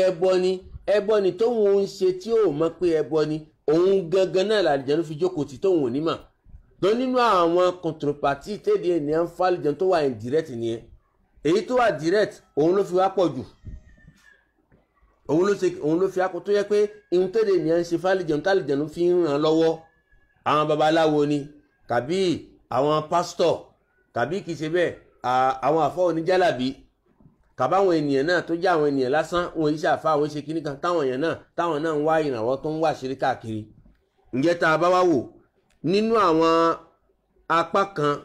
ẹbọ ni tóun ń ṣe tí ò mọ̀ pé ẹbọ ni, òun gangan náà làlìjẹ̀nú fi jókòó tí tóun ò ní mọ̀. tó nínú àwọn contrepartie tẹ́lẹ̀ ènìyàn ń fàlìjẹ̀nú tó wà indirect nìyẹn. èyí tó wà direct òun ló fi wá pọ̀ jù, òun ló fi akọ tó yẹ pé ihun tẹ́lẹ̀ ènìyàn ń ṣe fàlìjẹ̀nú tàlìjẹ̀nú fi ń ràn lọ́wọ́. àwọn babaláwo ni, kàbí àwọn pásítọ̀, kàbí kìí ṣe bẹ́ẹ̀ àwọn àfọ́ oníjálàbí, kàbáwọn ènìyàn náà tó jẹ́ àwọn ènìyàn lásán, wọn yìí ṣàfà àwọn ṣe kíní kan, táwọn náà ń wá ìrànwọ́ tó ń wá ṣeré káàkiri. ǹjẹ́ tá a bá wá wò nínú àwọn apá kan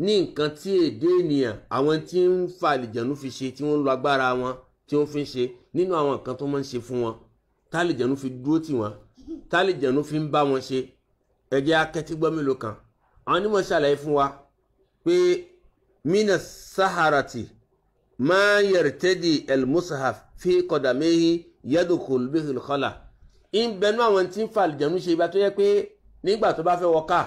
ní nǹkan tí èdè ènìyàn, àwọn tí ń fa àlìjẹ̀nú fi ṣe, tí wọ́n ń lo agbára wọn tí wọ́n fi ń ṣe, nínú àwọn nǹkan tó máa ń ṣe fún wọn tálìjẹ̀nú fi dúró tì wọ́n, tálìjẹ̀nú fi ń bá wọn ṣe. ẹ jẹ́ akẹ́tí gbọ́ mélòó kan. àwọn onímọ̀ ṣàlàyé fún wa pé mina saharati ma yartadi el-musahaf fi qadamehi yadkhul bihi al-khala. ń bẹnu àwọn tí ń fa àlìjẹ̀nú ṣe ibà tó yẹ pé nígbà tó bá fẹ́ wọ ká,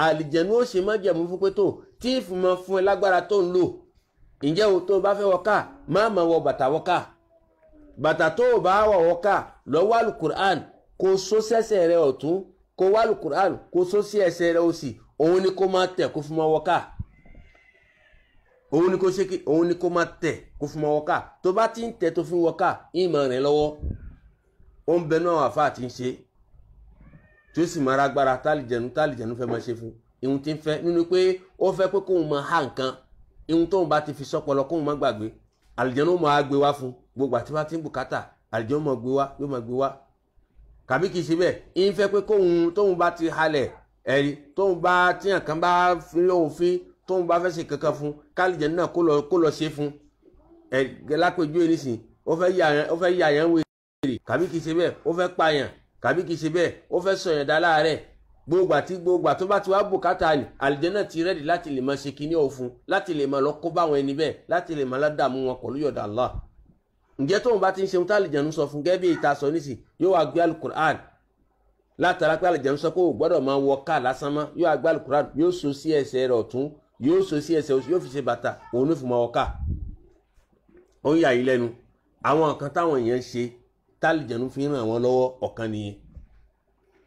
àlìjẹ̀nú ó ṣe má jẹ̀mú fún pé tó tí ìfìmọ̀ fún ẹ lágbára tó ń lò. ǹjẹ́ o tó bá fẹ́ wọ ká, má máa wọ bàtà wọ ká. bàtà tó o bá wọ ká, lọ wá alukur'an kó so sẹ́sẹ̀ rẹ ọ̀tún, kó wá alukur'an kó so sí ẹsẹ̀ rẹ òsì, òun ni kó máa tẹ̀ kó fún ma wọ ká. òun ni kó ṣe kí, òun ni kó máa tẹ̀ kó fún ma wọ ká. tó bá ti ń tẹ̀ tó fi wọ ká, ìmọ̀ rẹ̀ lọ́wọ́. ó ń bẹnu àwọn àfáà tí ń ṣe tí ó sì máa rágbára tálìjẹ̀nú fẹ́ máa ṣe fún ihun tí ń fẹ́, nínú pé ó fẹ́ pé kóun máa há nǹkan, ihun tóun bá ti fi sọ́pọlọ kóun má gbàgbé, àlìjẹ̀nú máa gbé wá fún gbogbo àti bá ti ń bùkátà, àlìjẹ̀nú máa gbé wá, yóò máa gbé wá. kàbí kìí ṣe bẹ́ẹ̀, ń fẹ́ pé tóun bá ti halẹ̀ ẹ̀rí, tóun bá tíyàn kan bá fi lóhun fi, tóun bá fẹ́ ṣe kankan fún, kálìjẹ̀nú náà kó lọ ṣe fún ẹ̀. lápèjúwe nísìn, ó fẹ́ yà yẹn wèrè, kàbí kìí ṣe bẹ́ẹ̀, ó fẹ́ pààyàn, kàbí kìí ṣe bẹ́ẹ̀, ó fẹ́ sọ̀yàn dá láàárẹ̀. gbogbo tó bá ti wá bùkátà ni àlìjẹ́nà ti rẹ́dì láti lè máa ṣe kíní òfun, láti lè máa lọ kó báwọn ẹni bẹ́ẹ̀, láti lè máa ládàmú wọn pẹ̀lú yọ̀dà Allah. ǹjẹ́ tóun bá ti ń ṣeun tálìjẹ̀nú sọ fún gẹ́gẹ́ bí ìta sọ nísì, yóò wá gbé alukur'an látara pé àlìjẹ̀nú sọ pé ò gbọ́dọ̀ máa wọ ká lásán mọ́, yóò wá gbé alukur'an, yóò so sí ẹsẹ̀ rẹ̀ ọ̀tún, yóò so sí ẹsẹ̀ òsì, yóò fi ṣe bàtà, òun ló fi máa wọ ká. ó ń yà yín lẹ́nu àwọn nǹkan táwọn èèyàn ń ṣe tálìjẹ̀nú fi ń ràn wọ́n lọ́wọ́, ọ̀kan nìyẹn.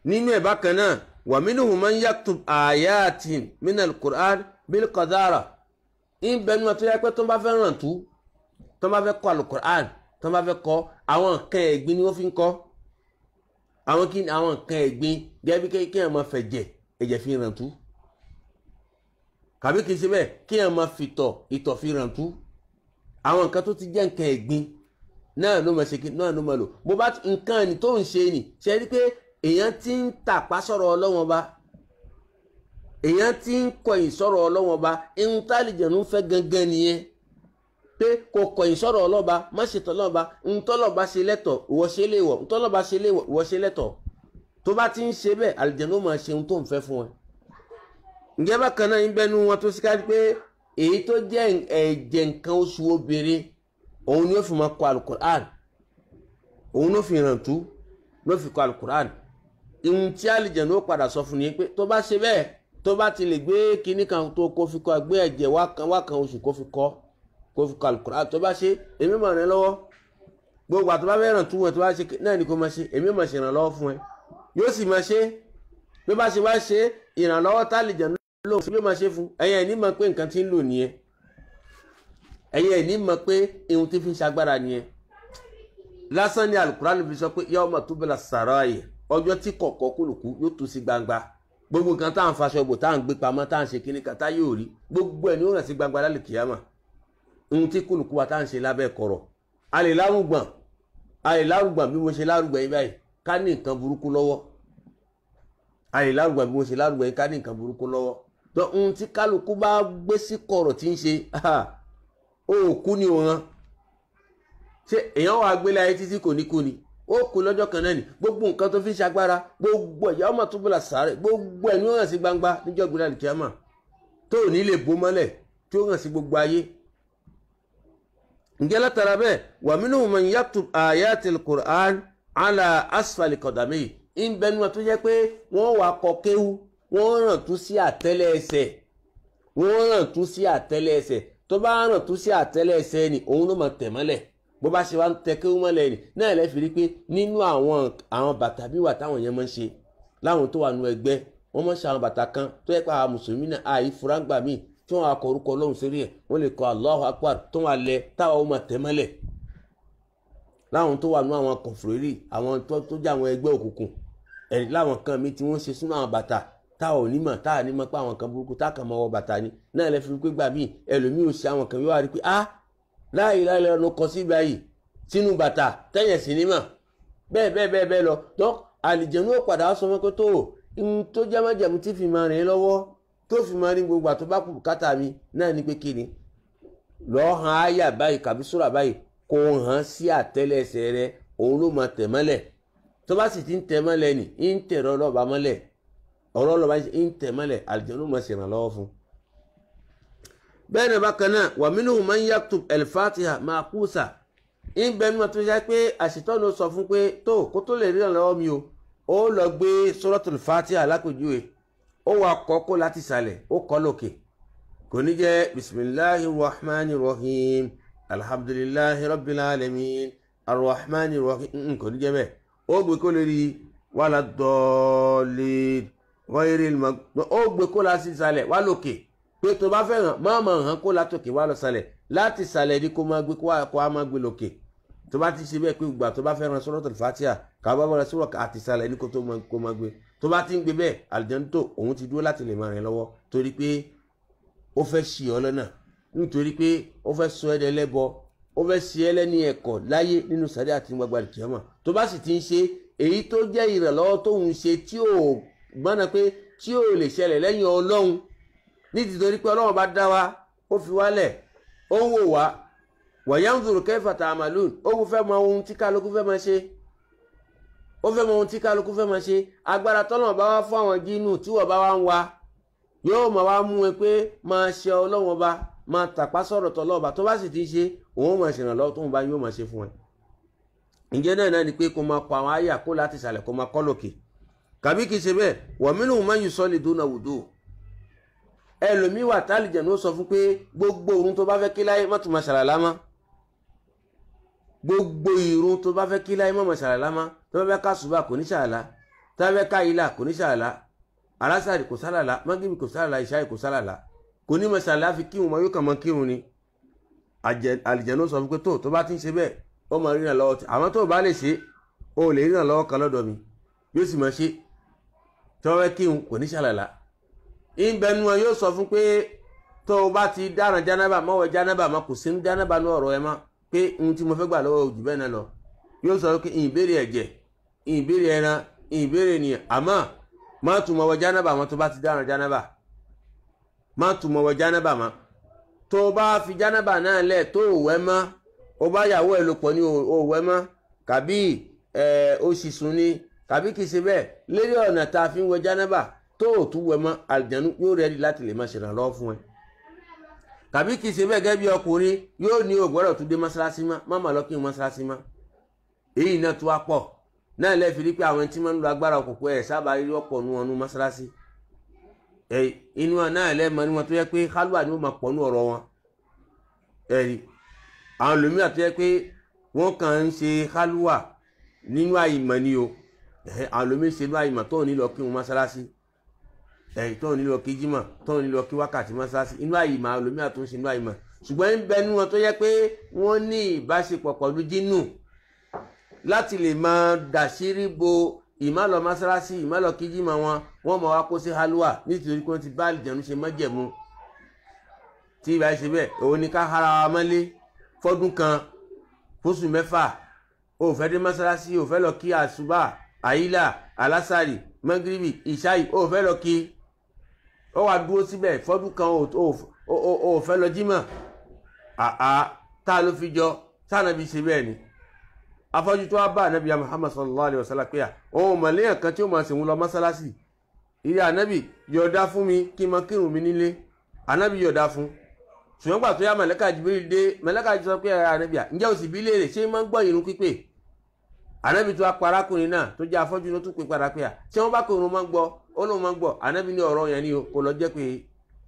nínú ẹ̀ bákan náà, wa minhum man yaktub ayatin min al-Qur'an bil qadara. ń bẹnu tó yẹ pé tó bá fẹ́ ràn tú, tó bá fẹ́ kọ al-Qur'an, tó bá fẹ́ kọ àwọn nǹkan ẹ̀gbin ni wọ́n fi ń kọ́. àwọn nǹkan ẹ̀gbin gẹ́gẹ́ bí kí ẹ̀ máa fẹ̀jẹ̀, ẹ̀jẹ̀ fi ràn tú. kàbí kìí ṣe bẹ́ẹ̀, kí ẹ̀ máa ìtọ̀ fi ràn tú. àwọn nǹkan tó ti jẹ́ nǹkan ẹ̀gbin náà ló máa ṣe kí náà ló máa lò. bó bá nǹkan ẹni tó ń ṣe ni ṣe rí pé èèyàn ti ń tàpá sọ̀rọ̀ Ọlọ́wọ́n Ọba, èèyàn ti ń kọ̀yìn sọ̀rọ̀ Ọlọ́wọ́n Ọba. ihun tálìjẹ̀nú fẹ́ gangan nìyẹn, pé kò kọ̀yìn sọ̀rọ̀ Ọlọ́wọ́n Ọba, má ṣe tọ́lọ́wọ́n Ọba, ntọ́lọ́ba ṣe lẹ́tọ̀ ìwọ ṣe léèwọ̀, ntọ́lọ́ba ṣe léèwọ̀ ìwọ ṣe lẹ́tọ̀. tó bá ti ń ṣe bẹ́ẹ̀, àlìjẹ̀nú máa ṣe ohun tó ń fẹ́ fún ẹ. ǹjẹ́ bákan náà ń bẹnu wọn tó síká pé èyí tó jẹ́ ẹ̀jẹ̀ nǹkan oṣù obìnrin, òun ni ó fi máa kọ alukur'an, òun ló fi ràn tú, ló fi kọ alukur'an. ihun tí àlìjẹ̀nú ó padà sọ fún ni pé tó bá ṣe bẹ́ẹ̀, tó bá ti lè gbé kinní kan tó kó fi kọ, gbé ẹ̀jẹ̀ wákan oṣù kó fi kọ alukur'an, tó bá ṣe èmi mọ̀ rẹ lọ́wọ́. gbogbo àti bá fẹ́ ràn tú wọn, tó bá ṣe náà ni kò máa ṣe, èmi máa ṣe ìrànlọ́wọ́ fún ẹ, yóò sì máa ṣe. bí bá ṣe wá ṣe ìrànlọ́wọ́ tálìjẹ̀nú lò sí, yóò máa ṣe fún ẹ̀yìn ẹ̀ní mọ̀ pé nǹkan tí ń lò nìyẹn. ẹ̀yin ẹ̀ ní mọ̀ pé ihun tí fi ń ṣagbára nìyẹn lásán ní Al-Qur'an fi sọ pé yawma tubla sarair ọjọ́ tí kọ̀kọ́ kúlùkù yóò tú sí gbangba gbogbo nǹkan tá à ń faṣọ bò tá à ń gbé pamọ́ tá à ń ṣe kíní kan tá yóò rí gbogbo ẹ̀ ní ó hàn sí gbangba lálẹ́ kìyàmà ohun tí kúlùkù wa tá à ń ṣe lábẹ́ kọ̀rọ̀ a lè lárùgbọ̀n bí mo ṣe lárùgbọ̀n yín báyìí ká ní nǹkan burúkú lọ́wọ́ a lè lárùgbọ̀n bí mo ṣe lárùgbọ̀n yín ká ní nǹkan burúkú lọ́wọ́ tó ohun tí kálukú bá gbé sí kọ̀rọ̀ tí ń ṣe òkú ni òun ṣe èèyàn wà gbélé ayé títí kò ní kú ni ó kú lọ́jọ́ kan náà ni gbogbo nǹkan tó fi ń ṣagbára gbogbo ẹ̀yà ọmọ tó bọ̀là sáré gbogbo ẹ̀ ní ó hàn sí gbangba níjọ́ gbéra lè kíámà tó ò ní lè bó mọ́lẹ̀ tí ó hàn sí gbogbo ayé. ǹjẹ́ látara bẹ́ẹ̀ wa minhum man yaktub ayatil Qur'an ala asfali qadamihi ń bẹnu wọn tó jẹ́ pé wọ́n wà kọ kéwú wọ́n ràn tú sí àtẹ́lẹ̀ ẹsẹ̀ tó bá ràn tú sí àtẹ́lẹ̀ ẹsẹ̀ ni òun ló máa tẹ̀ mọ́lẹ̀ bó bá ṣe wá ń tẹ kéwú mọ́lẹ̀ ni náà lẹ́ fi rí pé nínú àwọn bàtà bí wà táwọn yẹn máa ń ṣe láwọn tó wà nù ẹgbẹ́ wọ́n máa ń ṣe àwọn bàtà kan tó yẹ pé àwọn mùsùlùmí náà àì fúráǹgbà míì tí wọ́n akọ orúkọ Ọlọ́run sórí ẹ̀ wọ́n lè kọ Allahu Akbar tó wà lẹ táwọn ó máa tẹ̀ mọ́lẹ̀ láwọn tó wà nù àwọn kọ̀fùrẹ́rì àwọn tó jẹ́ àwọn ẹgbẹ́ òkùnkùn ẹ̀rí láwọn kan míì tí wọ́n ṣe sínú àwọn bàtà táwọn onímọ̀ táwọn onímọ̀ pé àwọn kan burúkú táwọn máa wọ bàtà ni náà lẹ́ fi rí pé gbà míì ẹlòmíì ò ṣe àwọn kan yóò wá rí pé láì lọ́nà kọ sí báyìí sínú bàtà tẹ́yẹ̀ sinimá bẹ́ẹ̀ lọ tó àlìjẹ̀nú ó padà sọ wọn pé tó jẹ́ májẹ̀mú tí fi máa rìn lọ́wọ́ tó fi máa rí gbogbo àtọ́ bá kù bùkátà mi náà ní pé kíni lọ́ọ́ han áyà báyìí kàbí sùrà báyìí kò hàn sí àtẹ́lẹsẹ̀ rẹ òun ló máa tẹ̀ mọ́lẹ̀ tó bá sì ti ń tẹ̀ mọ́lẹ̀ ni ń tẹ̀rọ ọlọ́ba mọ́lẹ̀ ọ̀rọ̀ ọlọ́ba ń tẹ̀ mọ́lẹ̀ àlìjẹ̀nú máa ṣèrànlọ́wọ́ fún. bẹ́ẹ̀ ni bákan náà wa minhum man yaktub al-Fatiha ma'kusa ń bẹnu wọn tó yá pé àṣetọ́nù sọ fún pé kó tó lè rí ìrànlọ́wọ́ mi ó lọ gbé Suratul Fatiha lápèjúwe ó wà kọ́kọ́ láti sàlẹ̀ ó kọ́ lókè kò ní jẹ́ bisimilahi rahmani rahim alhamdulillahi rabbil alamin arrahmani rahim kò ní jẹ́ bẹ́ẹ̀ ó gbé kó lè rí wàlá dọ́ọ̀lì ó gbé kó láti sàlẹ̀ wà lókè pé tó bá fẹ́ràn máa hàn kó látòkè wà lọ sàlẹ̀ láti sàlẹ̀ ní kó máa gbé kó a máa gbé lókè tó bá ti ṣe bẹ́ẹ̀ pé ìgbà tó bá fẹ́ràn Suratul Fatiha kàbá bọ́ra sọ̀rọ̀ àti sàlẹ̀ ní kó máa gbé tó bá ti ń gbé bẹ́ẹ̀ àlìjẹ́nu tó òun ti dúró láti lè máa rìn lọ́wọ́ torí pé ó fẹ́ ṣì ọ́ lọ́nà nítorí pé ó fẹ́ sọ ẹ́ dẹlẹ́bọ ó fẹ́ ṣe ẹ́ lẹ́ni ẹ̀kọ́ láyé nínú sàré àti gbagba ìkìyàmọ̀ tó bá sì ti ń ṣe èyí tó jẹ́ ìrànlọ́wọ́ tóun ṣe tí ò gbọ́nà pé tí ò lè ṣẹlẹ̀ lẹ́yìn Ọlọ́run nítorí pé Ọlọ́run bá dá wa ó fi wálẹ̀ ó ń wò wá wa yanzuru kayfa ta'malun ó fẹ́ mọ ohun tí kálukú fẹ́ máa ṣe agbára tọ́lọ̀ bá wá fún àwọn jínú tí wọ́n bá wá ń wa yóò máa wá mú ẹ pé máa ṣe Ọlọ́run ọba máa tàpá sọ̀rọ̀ tọ́lọ́ ọba tó bá sì ti ṣe òun máa ṣèrànlọ́wọ́ tóun bá yóò máa ṣe fún ẹ. ǹjẹ́ náà ni pé kó máa pa àwọn àyà kó láti ìsàlẹ̀ kó máa kọ́ lókè kàbí kìí ṣe bẹ́ẹ̀ wa minhum man yusalli duna wudu ẹlòmíì wà tálìjẹ̀nú ó sọ fún pé gbogbo ohun tó bá fẹ́ kí láyé má tún máa ṣàlàlá mọ́ gbogbo ìrun tó bá fẹ́ kí láyé má máa ṣàlàlá mọ́ tó bá fẹ́ ká ṣùbà kò ní ṣàlàlá tó bá fẹ́ ká ìlà kò ní ṣàlàlá alásàrì kò sálàlá mágíbi kò sálàlá ìṣáì kò sálàlá kò ní máa ṣàlàlá fi kírun mọ́ yóò kàn mọ́ kírun ni àlìjẹ̀nú sọ fún pé tó bá ti ń ṣe bẹ́ẹ̀ ó máa ríran lọ́wọ́ tí àwọn tó bá lè ṣe ó lè ríran lọ́wọ́ kan lọ́dọ̀ mi yóò sì máa ṣe tó bá fẹ́ kírun kò ní ṣàlàlá ìbẹnu wọn yóò sọ fún pé tó o bá ti dáràn jánábà mọ́wọ́ jánábà má kò sí ní jánábà ní ọ̀rọ̀ ẹ mọ́ pé ohun tí mo fẹ́ gbà lọ́wọ́ ojú bẹ́ẹ̀ náà lọ yóò sọ pé ìbéèrè ẹ̀jẹ̀ ìbéèrè ẹran ìbéèrè ènìyàn àmọ́ má tún mọ́wọ́ jánábà mọ́ tó bá ti dáràn jánábà má tún mọ́wọ́ jánábà mọ́ tó o bá fi jánábà náà lẹ̀ tó o wẹ̀ mọ́ o bá yàwó ẹ̀ lò pọ̀ ní o wẹ̀ mọ́ kàbí o sì sùn ní kàbí kìí ṣe bẹ́ẹ̀ lérí ọ̀nà tá a fi ń wẹ̀ jánábà tó o tún wẹ̀ mọ́ àlìjẹ̀nú yóò rẹ́ẹ̀dì láti lè máa ṣèrànlọ́wọ́ fún ẹ tàbí kìí ṣe bẹ́ẹ̀ gẹ́gẹ́ bí ọkùnrin yóò ní ògbọ́dọ̀ tún dé mọ́ṣáláṣí má má lọ kí n mọ́ṣáláṣí má èyí náà tó wá pọ̀ náà lẹ́ẹ̀fi rí pé àwọn tí wọ́n ń lo agbára òkùnkùn ẹ̀ sábà rí ọ̀pọ̀ nu wọn nu mọ́ṣáláṣí inú wọn náà lẹ́ẹ̀mọ́ ni wọn tó yẹ pé kálúwà ni wọ́n máa pọ̀ nú ọ̀rọ̀ wọn ẹ̀rí àwọn lòmíràn tó yẹ pé wọ́n kàn ń ṣe kálúwà nínú àìmọ̀ ni o àwọn lòmíràn ṣe nínú àìmọ̀ tó ní lọ kí wọn mọ́ṣáláṣí tó ní lọ kí jímọ̀ tó ní lọ kí wákàtí mọ́ṣáláṣí inú àìmọ̀ olómìnira tó ń ṣe inú àìmọ̀ ṣùgbọ́n ń bẹnu wọn tó yẹ pé wọ́n ní ìbáṣepọ̀ pẹ̀lú jínù láti lè máa dàṣírí bo ìmálọ mọ́sálásí ìmálọ kíjímọ̀ wọ́n máa wá kó sí halwa nítorí pé wọ́n ti bá àlìjẹ̀nu ṣe májẹ̀mú tí ìbá ṣe bẹ́ẹ̀ òun ni ká hara wa mọ́lé fọ́dún kan fóṣù 6 ó fẹ́ dé mọ́sálásí ó fẹ́ lọ kí àṣùbà àyílà alásàrì mọ́gíríbì ìṣáì ó fẹ́ lọ kí ó wà dúró síbẹ̀ fọ́dún kan ó fẹ́ lọ jímọ̀ tá ló fi jọ sànàbí ṣe bẹ́ẹ̀ ni afọ́jú tó wá bá ànábì Muhammad sallallahu alaihi wasallam pé òun mọ̀lẹ́yàn kan tí ó máa ṣèwọ́n lọ mọ́sálásí ilé ànábì yọ̀ọ̀dá fún mi kí n máa kírun mi nílé ànábì yọ̀ọ̀dá fún ṣùgbọ́n gbà tó yá màlẹ́kà Jibril dé màlẹ́kà sọ pé ànábì ǹjẹ́ o sì bí léèrè ṣé máa ń gbọ́ ìrun pípé ànábì tó apá arákùnrin náà tó jẹ́ afọ́jú ló tún pè padà pé ṣé wọ́n bá kó irun máa ń gbọ́ ó lóun máa ń gbọ́ ànábì ní ọ̀rọ̀ yẹn ni o kò lọ jẹ́ pé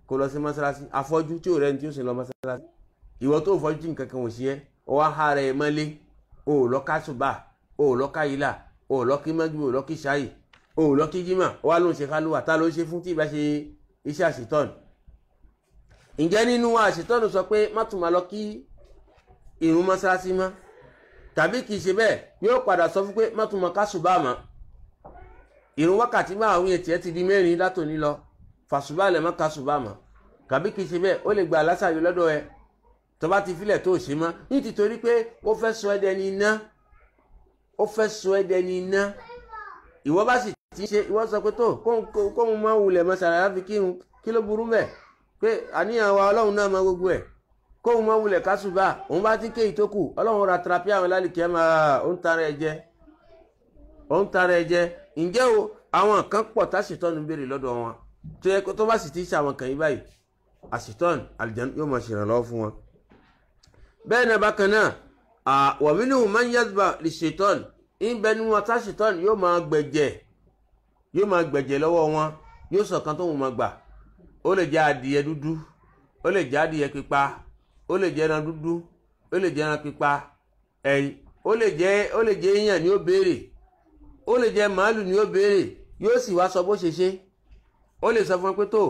kò lọ sí mọ́sálásí afọ́jú tí ò rẹ́ni tí ó sì lọ mọ́sálásí ìwọ tó fọ́jú tí nǹkan kan ò sí ẹ́ ọ wá ha rẹ̀ mọ́lé o lọ ká ṣùbà o lọ ká yìlá o lọ kí mọ́gìbì o lọ kí ṣáyì o lọ kí jímà ó wá ló ń ṣe kálúwà tá ló ń ṣe fún tí ìbá ṣe iṣẹ́ àṣetọ́nù ǹjẹ́ nínú àṣetọ́nù sọ pé má tún máa lọ kí ìrun mọ́sálásí mọ́ tàbí kìí ṣe bẹ́ẹ̀ yóò padà sọ fún pé má tún máa ká ṣùbà mọ́ ìrun wákàtí márùn-ún yẹn tiẹ̀ ti di 4 látòní lọ fàṣùbà lẹ̀ má ká ṣùbà mọ́ tàbí kìí ṣe bẹ́ẹ̀ ó lè gba alásàyò lọ́dọ̀ ẹ tó bá ti filẹ̀ tó ṣe mọ́ nítorí pé ó fẹ́ sọ ẹ́ dẹni iná ó fẹ́ sọ ẹ́ dẹni iná ìwọ bá sì ti ṣe ìwọ sọ pé tó kó mo máa wulẹ̀ mọ́ sàrà fi kírun kí ló burú mẹ́ pé àníyàn wa ọlọ́run náà mọ gbogbo ẹ̀ kó mo máa wulẹ̀ kásùbà òun bá ti ké ìtókù ọlọ́run ra terapi àwọn lálìkẹ́ máa ó ń tara ẹ jẹ ǹjẹ́ o àwọn kan pọ̀ táṣetọ́nu béèrè lọ́dọ̀ wọn tó yẹ tó bá sì ti ṣe àwọn kan yìí báyìí àṣetọ́nu àlìjẹ́nu yóò máa ṣèrànlọ́wọ́ fún wọn bẹ́ẹ̀ náà bákan náà wa minhum man yadhba lish-shaytan ìbẹ̀ ni wọn tá ṣètọ́n yóò máa gbẹ̀jẹ̀ lọ́wọ́ wọn yóò sọ̀kan tó wọn máa gbà ó lè jẹ́ adìyẹ dúdú ó lè jẹ́ adìyẹ pípa ó lè jẹ́ ẹran dúdú ó lè jẹ́ ẹran pípa ẹ̀yìn ó lè jẹ́ èèyàn ni ó béèrè ó lè jẹ́ màálù ni ó béèrè yóò sì wá sọ bó ṣe ṣe ó lè sọ fún pé tó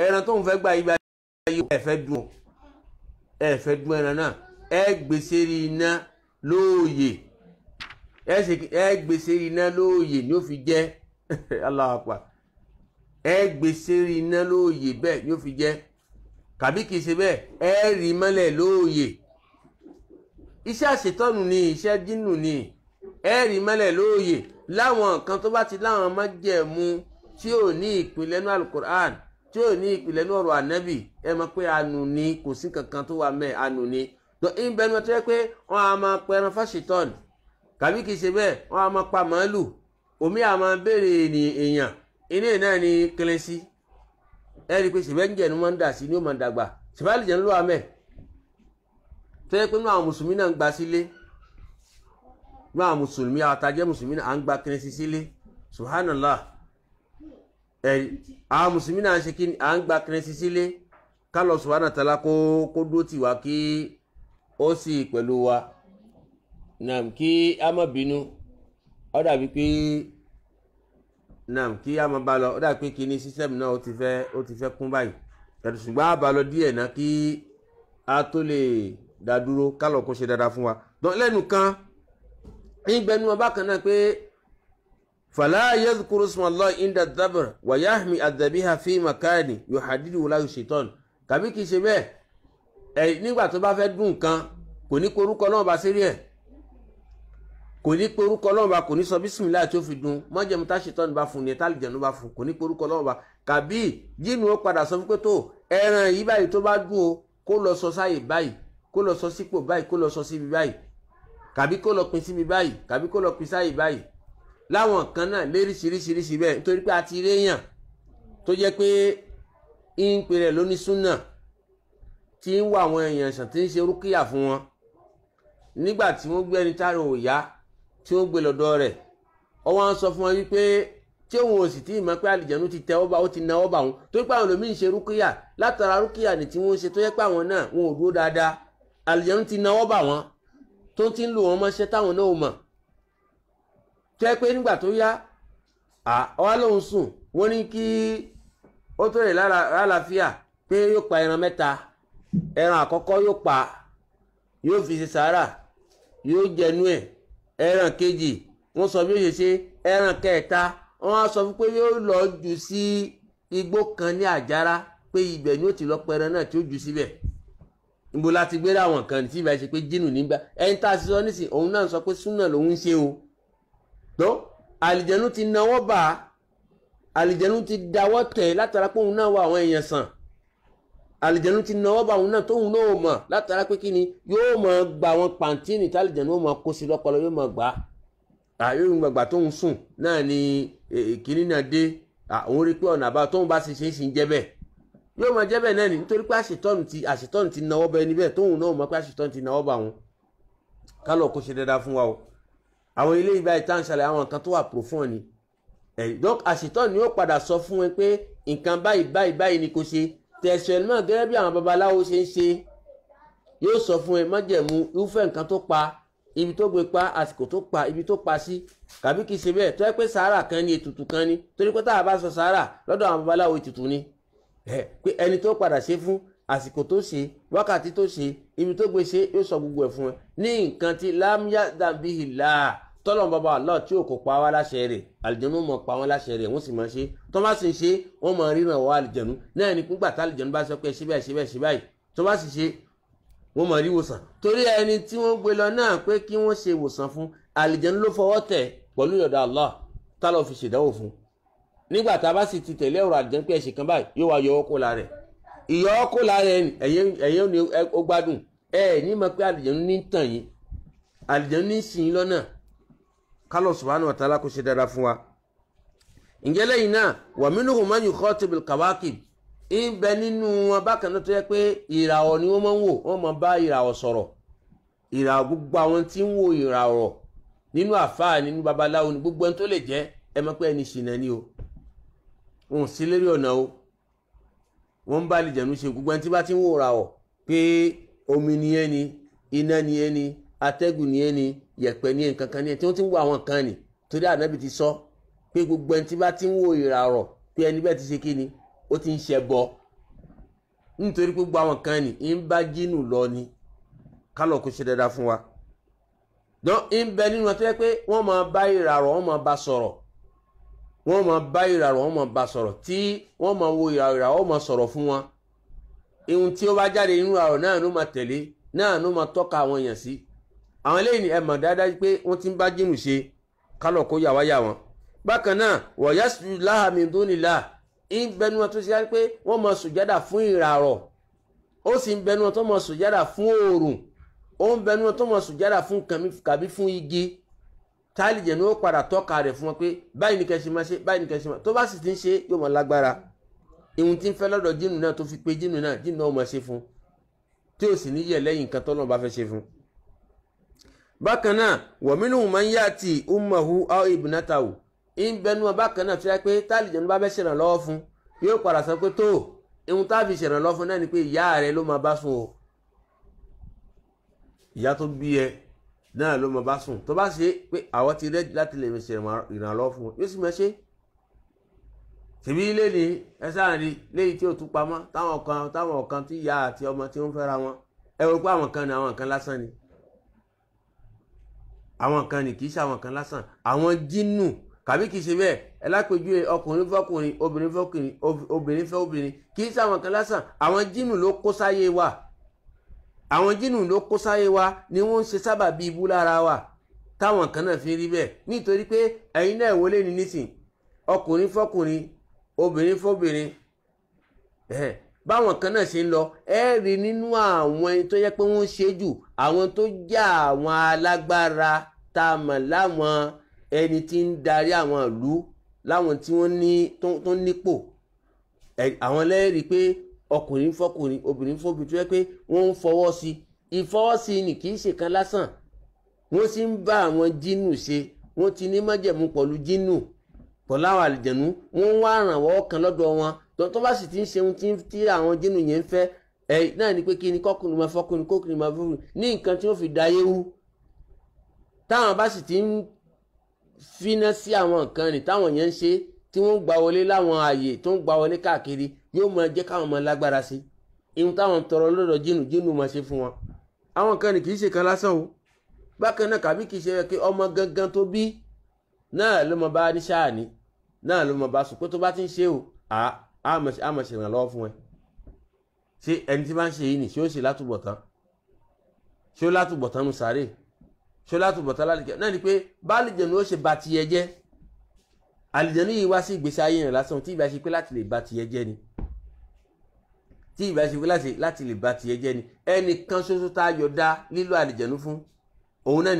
ẹran tóun fẹ́ gbà ìgbà yìí ẹ fẹ́ dùn ẹran náà ẹ gbèsè rí iná lóòyè ẹ gbèsè rí iná lóòyè ni ó fi jẹ́ Allahu Akbar ẹ gbèsè rí iná lóòyè bẹ́ẹ̀ ni ó fi jẹ́ kàbí kìí ṣe bẹ́ẹ̀ ẹ rí mọ́lẹ̀ lóòyè iṣẹ́ àṣetọ́nù ni iṣẹ́ jínù ni ẹ rí mọ́lẹ̀ lóòyè láwọn nǹkan tó bá ti láwọn májẹ̀mú tí ò ní ìpìlẹ̀ nínú Al-Qur'an tí ò ní ìpìlẹ̀ nínú ọ̀rọ̀ ànábì ẹ mọ̀ pé ànú ni kò sí kankan tó wà mẹ́ ànú ni tó ń bẹnu tó yẹ pé wọ́n á máa pẹran fáṣetọ́n kàbí kìí ṣe bẹ́ẹ̀ wọ́n á máa pa màálù omi á máa béèrè èèyàn iná náà ni kẹlẹ́sí ẹ rí i pé ṣèbẹ́ǹjẹ̀ ni wọ́n ń dà sí ni ó máa dàgbà ṣèbáàlìjẹ̀ ń lọ àmẹ́ tó yẹ pé nínú àwọn mùsùlùmí náà ń gba sílé nínú àwọn mùsùlùmí àwọn àtàjẹ́ mùsùlùmí náà à ń gba kẹlẹ́sí sílé subhanallah àwọn mùsùlùmí náà ń ṣe kí à ń gba kẹlẹ́sí sílé ká lọ subhanahu wa ta'ala kó dó tì wá kí ó sì pẹ̀lú wa nam kí a má bínú ó dàbí pé nam kí a má bá lọ ó dàbí pé kí ní sísẹ́mù náà ó ti fẹ́ kún báyìí ẹ̀rù ṣùgbọ́n a bá lọ díẹ̀ náà kí a tó lè dá dúró kálọ̀ kó ṣe dáadáa fún wa lẹ́nu kan ìgbẹ́nu ọba kan náà pé fala yadhkuru ismallahi inda ad-dabr wa yahmi ad-dhabiha fi makani yuhaddidu lahu shaytan kàbí kìí ṣe bẹ́ẹ̀ nígbà tó bá fẹ́ dùn nǹkan kò ní korúkọ náà bá sérí ẹ̀ kò ní korúkọ náà bá kò ní sọ bísímìlá tí ó fi dùn mọ́jẹ̀mú tá ṣetán bá fún ni tálìjẹ̀nú bá fún kò ní korúkọ náà bá kàbí jíìnù ó padà sọ fún pé tó ẹran yìí báyìí tó bá dùn o kó lọ sọ sáyè báyìí kó lọ sọ sípò báyìí kó lọ sọ síbi báyìí kàbí kó lọ pin síbi báyìí kàbí kó lọ pin sáyè báyìí láwọn kan náà léríṣiríṣiríṣi bẹ́ẹ̀ nítorí pé a ti réyàn tó jẹ́ pé ń pè rẹ̀ lóní súnà tí ń wá àwọn èèyàn ṣàn tí ń ṣe rúkìyà fún wọn nígbà tí wọ́n gbé ẹni tára ò yá tí wọ́n gbé lọ́dọ̀ rẹ̀ ó wá ń sọ fún wọn wípé tí òun ò sì tí ì mọ̀ pé àlìjẹ̀nú ti tẹ ọba ó ti na ọba òun torí pé àwọn olómi ń ṣe rúkìyà látara rúkìyà ní tí wọ́n ń ṣe tó yẹ pé àwọn náà wọn ò dúró dáadáa àlìjẹ̀nú ti na ọba wọn tó ti ń lò wọn mọ́ṣẹ́ táwọn náà ò mọ̀ tó yẹ pé nígbà tó yá ọwá lòun sùn wọ́n ní kí ó tó rẹ̀ lálàáfíà pé yóò pa ẹran 3 ẹran àkọ́kọ́ yóò pa yóò fi ṣe sàárà yóò jẹnu ẹ̀ ẹran kejì wọ́n sọ bí ó ṣe ṣe ẹran kẹta wọ́n á sọ fún pé yóò lọ jù sí igbó kan ní àjàrà pé ibẹ̀ ni ó ti lọ pẹran náà tí ó jù síbẹ̀ níbo láti gbé àwọn kan tí ìbá ṣe pé jínù nígbà ẹni tá a ti sọ nísìn òun náà sọ pé súnà lòun ń ṣe o tó àlìjẹ̀nú ti nawọ́ bá àlìjẹ̀nú ti dáwọ́ tẹ̀ látara pé òun náà wà àwọn èèyàn sàn àlìjẹ̀nú ti nawọ́ bá òun náà tóun náà mọ̀ látara pé kí ni yóò mọ̀ gba àwọn pàǹtínì tí àlìjẹ̀nú ó mọ̀ kó sí lọ́pọlọ yóò mọ̀ gbà yóò mọ̀ gbà tóun sùn náà ni kíní náà dé òun rí pé ọ̀nà àbá tóun bá ṣe ṣe é sì ń jẹ́ bẹ́ẹ̀ yóò máa jẹ́ bẹ́ẹ̀ náà ni nítorí pé àṣetọ́nù ti nawọ́ bẹ́ẹ̀ níbẹ̀ tóun náà mọ̀ pé àṣetọ́nù ti nawọ́ bá wọn kálọ̀ kó ṣe dáadáa fún wa o àwọn ilé ìgbà ìta ń ṣàlẹ̀ àwọn nǹkan tó wà profound ni donc àṣetọ́nù ni ó padà sọ fún ẹ pé nǹkan báyìí ni kò ṣe tẹ̀sùẹ̀lmọ́ gẹ́gẹ́ bí àwọn babaláwo ṣe ń ṣe yóò sọ fún ẹ májẹ̀mú irúfẹ́ nǹkan tó pa ibi tó gbé pa àsìkò tó pa ibi tó pa sí tàbí kìí ṣe bẹ́ẹ̀ tó yẹ pé sàárà kan ní ètùtù kan ní torí pé tá a bá sọ sàárà lọ́dọ̀ àwọn babaláwo ètùtù ni pé ẹni tó padà ṣe fún àsìkò tó ṣe wákàtí tó ṣe ibi tó gbé ṣe yóò sọ gbogbo ẹ̀ fún ẹ ní nǹkan tí lámúyá dàbí ìlà tọ́lọ̀ bàbá Allah tí òkò pa wá láṣẹ rẹ̀ àlìjẹ̀nú mọ̀ pa wọ́n láṣẹ rẹ̀ wọ́n sì máa ṣe tó bá sì ṣe wọ́n máa ríran wọ àlìjẹ̀nú náà ní nígbà tá àlìjẹ̀nú bá sọ pé ṣe báyìí tó bá sì ṣe wọ́n máa rí ìwòsàn torí ẹni tí wọ́n gbé lọ náà pé kí wọ́n ṣe ìwòsàn fún àlìjẹ̀nú ló fọwọ́ tẹ̀ pẹ̀lú ìyọ̀dà Allah tá lọ fi ṣèdánwò fún nígbà tá a bá sì ti tẹ̀lé ọ̀rọ̀ àlìjẹ̀nú pé ẹ̀ṣẹ̀ kan báyìí yóò wá yọ ọkọ̀ la rẹ̀ ìyọ ọkọ̀ la rẹ̀ ẹ̀yẹ́ ni ó gbádùn ní mọ̀ pé àlìjẹ̀nú ní tàn yín àlìjẹ̀nú ní sìn yín lọ́nà kálọ̀ subhanahu wa ta'ala kó ṣe dáadáa fún wa ǹjẹ́ lẹ́yìn náà wa minhum man yukhatibu al-kawakib ń bẹ nínú wọn bákan náà tó yẹ pé ìràwọ̀ ni wọ́n máa ń wò wọ́n máa bá ìràwọ̀ sọ̀rọ̀ ìràwọ̀ gbogbo àwọn tí ń wo ìràwọ̀ nínú àfáà nínú babaláwo ni gbogbo ẹni tó lè jẹ́ ẹ mọ̀ pé ẹni ṣìnà ni o wọn ò sí lérí ọ̀nà o wọ́n ń bá àlìjẹ̀nú ṣe gbogbo ẹni tí bá ti ń wo ìràwọ̀ pé omi ni ẹni iná ni ẹni atẹ́gùn ni ẹni yẹ̀pẹ̀ ní nǹkan kan ní ẹ̀ tí wọ́n ti ń wo àwọn kan nì torí ànábì ti sọ pé gbogbo ẹni tí bá ti ń wo ìràwọ̀ pé ẹni bẹ́ẹ̀ ti ṣe kí ni ó ti ń ṣẹbọ nítorí gbogbo àwọn kan nì ń bá jínù lọ ni kálọ̀ kó ṣe dáadáa fún wa dán ń bẹ nínú wọn tó yẹ pé wọ́n máa bá ìràwọ̀ wọ́n máa bá sọ̀rọ̀ wọ́n máa bá ìràwọ̀ wọ́n máa bá sọ̀rọ̀ tí wọ́n máa wo ìràwọ̀ wọ́n máa sọ̀rọ̀ fún wọn ihun tí ó bá jáde nínú ìràwọ̀ náà ló máa tẹ̀lé náà ló máa tọ́ka àwọn èèyàn sí àwọn eléyìí ni ẹ mọ̀ dáadáa pé wọ́n ti ń bá jínù ṣe kálọ̀ kó yà wá yà wọn. bákan náà wa yasjudu laha min dunillah ń bẹnu wọn tó ṣe pé wọ́n máa sùjádà fún ìràwọ̀ ó sì ń bẹnu wọn tó máa sùjádà fún oòrùn ó ń bẹnu wọn tó máa sùjádà fún kàbí fún igi tálìjẹ̀nú ó padà tọ́ka rẹ̀ fún wọn pé báyìí ní kẹ́sì máa ṣe báyìí ní kẹ́sì máa tó bá sì ti ń ṣe yóò máa lágbára ìhun tí ń fẹ́ lọ́dọ̀ jínù náà tó fi pé jínù náà ó máa ṣe fún tí ó sì ní yẹ̀ lẹ́yìn nǹkan tọ́lọ́run bá fẹ́ ṣe fún. bákan náà wa minhum man ya'ti ummuhu aw ibnatahu ń bẹnu wọn bákan náà tó yẹ pé tálìjẹ̀nú bá fẹ́ ṣèrànlọ́wọ́ fún yóò padà sọ pé tó ìhun tá a fi ṣèrànlọ́wọ́ fún náà ni pé ìyá rẹ ló máa bá sùn o ìyá tó bí ẹ náà ló máa bá sùn tó bá ṣe pé àwọn ti rẹ́dí láti lè ṣe ìrànlọ́wọ́ fún wọn yóò sì máa ṣe tìbí ilé ní ẹsáàrí léyìí tí ó tún pamọ́ táwọn kan tí ìyá àti ọmọ tí ó ń fẹ́ra wọn ẹ wò pé àwọn kan ní àwọn kan lásán ni àwọn kan ní kì í ṣe àwọn kan lásán àwọn jínù kàbí kì í ṣe bẹ́ẹ̀ ẹ lápèjúwe ọkùnrin fọkùnrin obìnrin fọkùnrin obìnrin fẹ́ obìnrin kì í ṣe àwọn kan lásán àwọn jínù ló kó sáyé wa àwọn jínù ló kó sáyé wa ni wọ́n ń ṣe sábà bí ibú lára wa táwọn kan náà fi rí bẹ́ẹ̀ nítorí pé ẹ̀yin náà wọlé ní nísìn ọkùnrin fọkùnrin obìnrin fóbìnrin báwọn kan náà ṣe ń lọ ẹ rí nínú àwọn ẹni tó yẹ pé wọ́n ṣe jù àwọn tó jẹ́ àwọn alágbára tá a mọ̀ láwọn ẹni tí ń darí àwọn ìlú láwọn tí wọ́n ní tó nípò àwọn lẹ́rìí pé ọkùnrin fọkùnrin obìnrin fóbìnrin tó yẹ pé wọ́n ń fọwọ́ sí ìfọwọ́sí ni kì í ṣe kan lásán wọ́n sì ń bá àwọn jínù ṣe wọ́n ti ní májẹ̀mú pẹ̀lú jínù pọ̀lú àwọn àlìjẹ̀nú wọ́n ń wá ìrànwọ́ kan lọ́dọ̀ wọn tó bá sì ti ń ṣe ohun tí àwọn jínù yẹn ń fẹ́ náà ni pé kí ni kọkùnrin máa fọkùnrin kókùnrin máa fọkùnrin ní nǹkan tí wọ́n fi dayé wú táwọn bá sì ti ń finá sí àwọn nǹkan rìn táwọn yẹn ń ṣe tí wọ́n gbà wọlé láwọn ààyè tó ń gbà wọlé káàkiri yóò máa jẹ́ káwọn máa lágbára sí ihun táwọn tọrọ lọ́dọ̀ jínù máa ṣe fún wọn. Àwọn kan ní kì í ṣe kan lásán o. Bákan náà kàbí kì í ṣe pé ọmọ gangan tó bí náà ló mọ bá ní ṣáàní náà ló mọ bá sùn pé tó bá ti ń ṣe o á mọ̀ ṣe ìrànlọ́wọ́ fún ẹ. Ṣé ẹni tí bá ń ṣe yìí nì ṣé ó ṣe látúbọ̀tán? Ṣé ó látúbọ̀tán nu sàárè? Ṣé ó látúbọ̀tán lálẹ́ náà ni pé bá àlìjẹ̀nú ó ṣe ba tiẹ̀ jẹ́. Àlìjẹ̀nú yìí wá sí ìgbésí ayé rẹ̀ lásán tí ìbá ṣe pé láti lè ba tiẹ̀ jẹ́ ni. Tí ìbá ṣe pé láti lè ba tiẹ̀ jẹ́ ni. Ẹnìkan ṣoṣo tá a yọ dá lílo àlìjẹ̀nú fún òun náà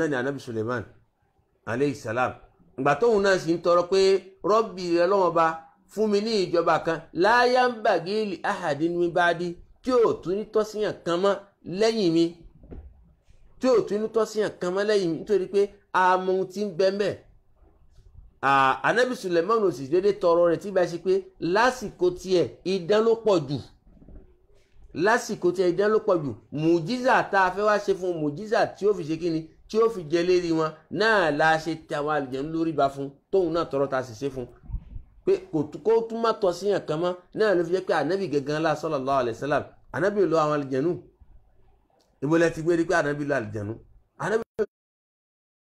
ni Ànábì Suleiman aleyhi salam. Ìgbà tóun náà sì ń tọrọ pé rọ́bì rẹ lọ́wọ́ bá fún mi ní ìjọba kan láyà ń bàgéèlì ahadin min ba'di tí ò tún ní tọ́síyàn kan mọ́ lẹ́yìn mi nítorí pé àmọ́ ohun tí ń bẹ́ẹ̀ Ànábì Suleiman ò sì dédé tọrọ rẹ̀ tí bá ṣe pé lásìkò tiẹ̀ idán ló pọ̀ jù mùjíza tá a fẹ́ wá ṣe fún mùjíza tí ó fi ṣe kíni tí ó fi jẹ lérí wọn náà la ṣe tí àwọn àlìjẹ̀nú lórí ba fún tóun náà tọrọ ta sì ṣe fún pé kó tún má tọ́ síyàn kan mọ́ náà ló fi jẹ́ pé ànábì gangan la sallallahu alaihi wasallam ànábì lọ àwọn àlìjẹ̀nú ìbọlẹ̀ ti gbé rí pé ànábì lọ àlìjẹ̀nú ànábì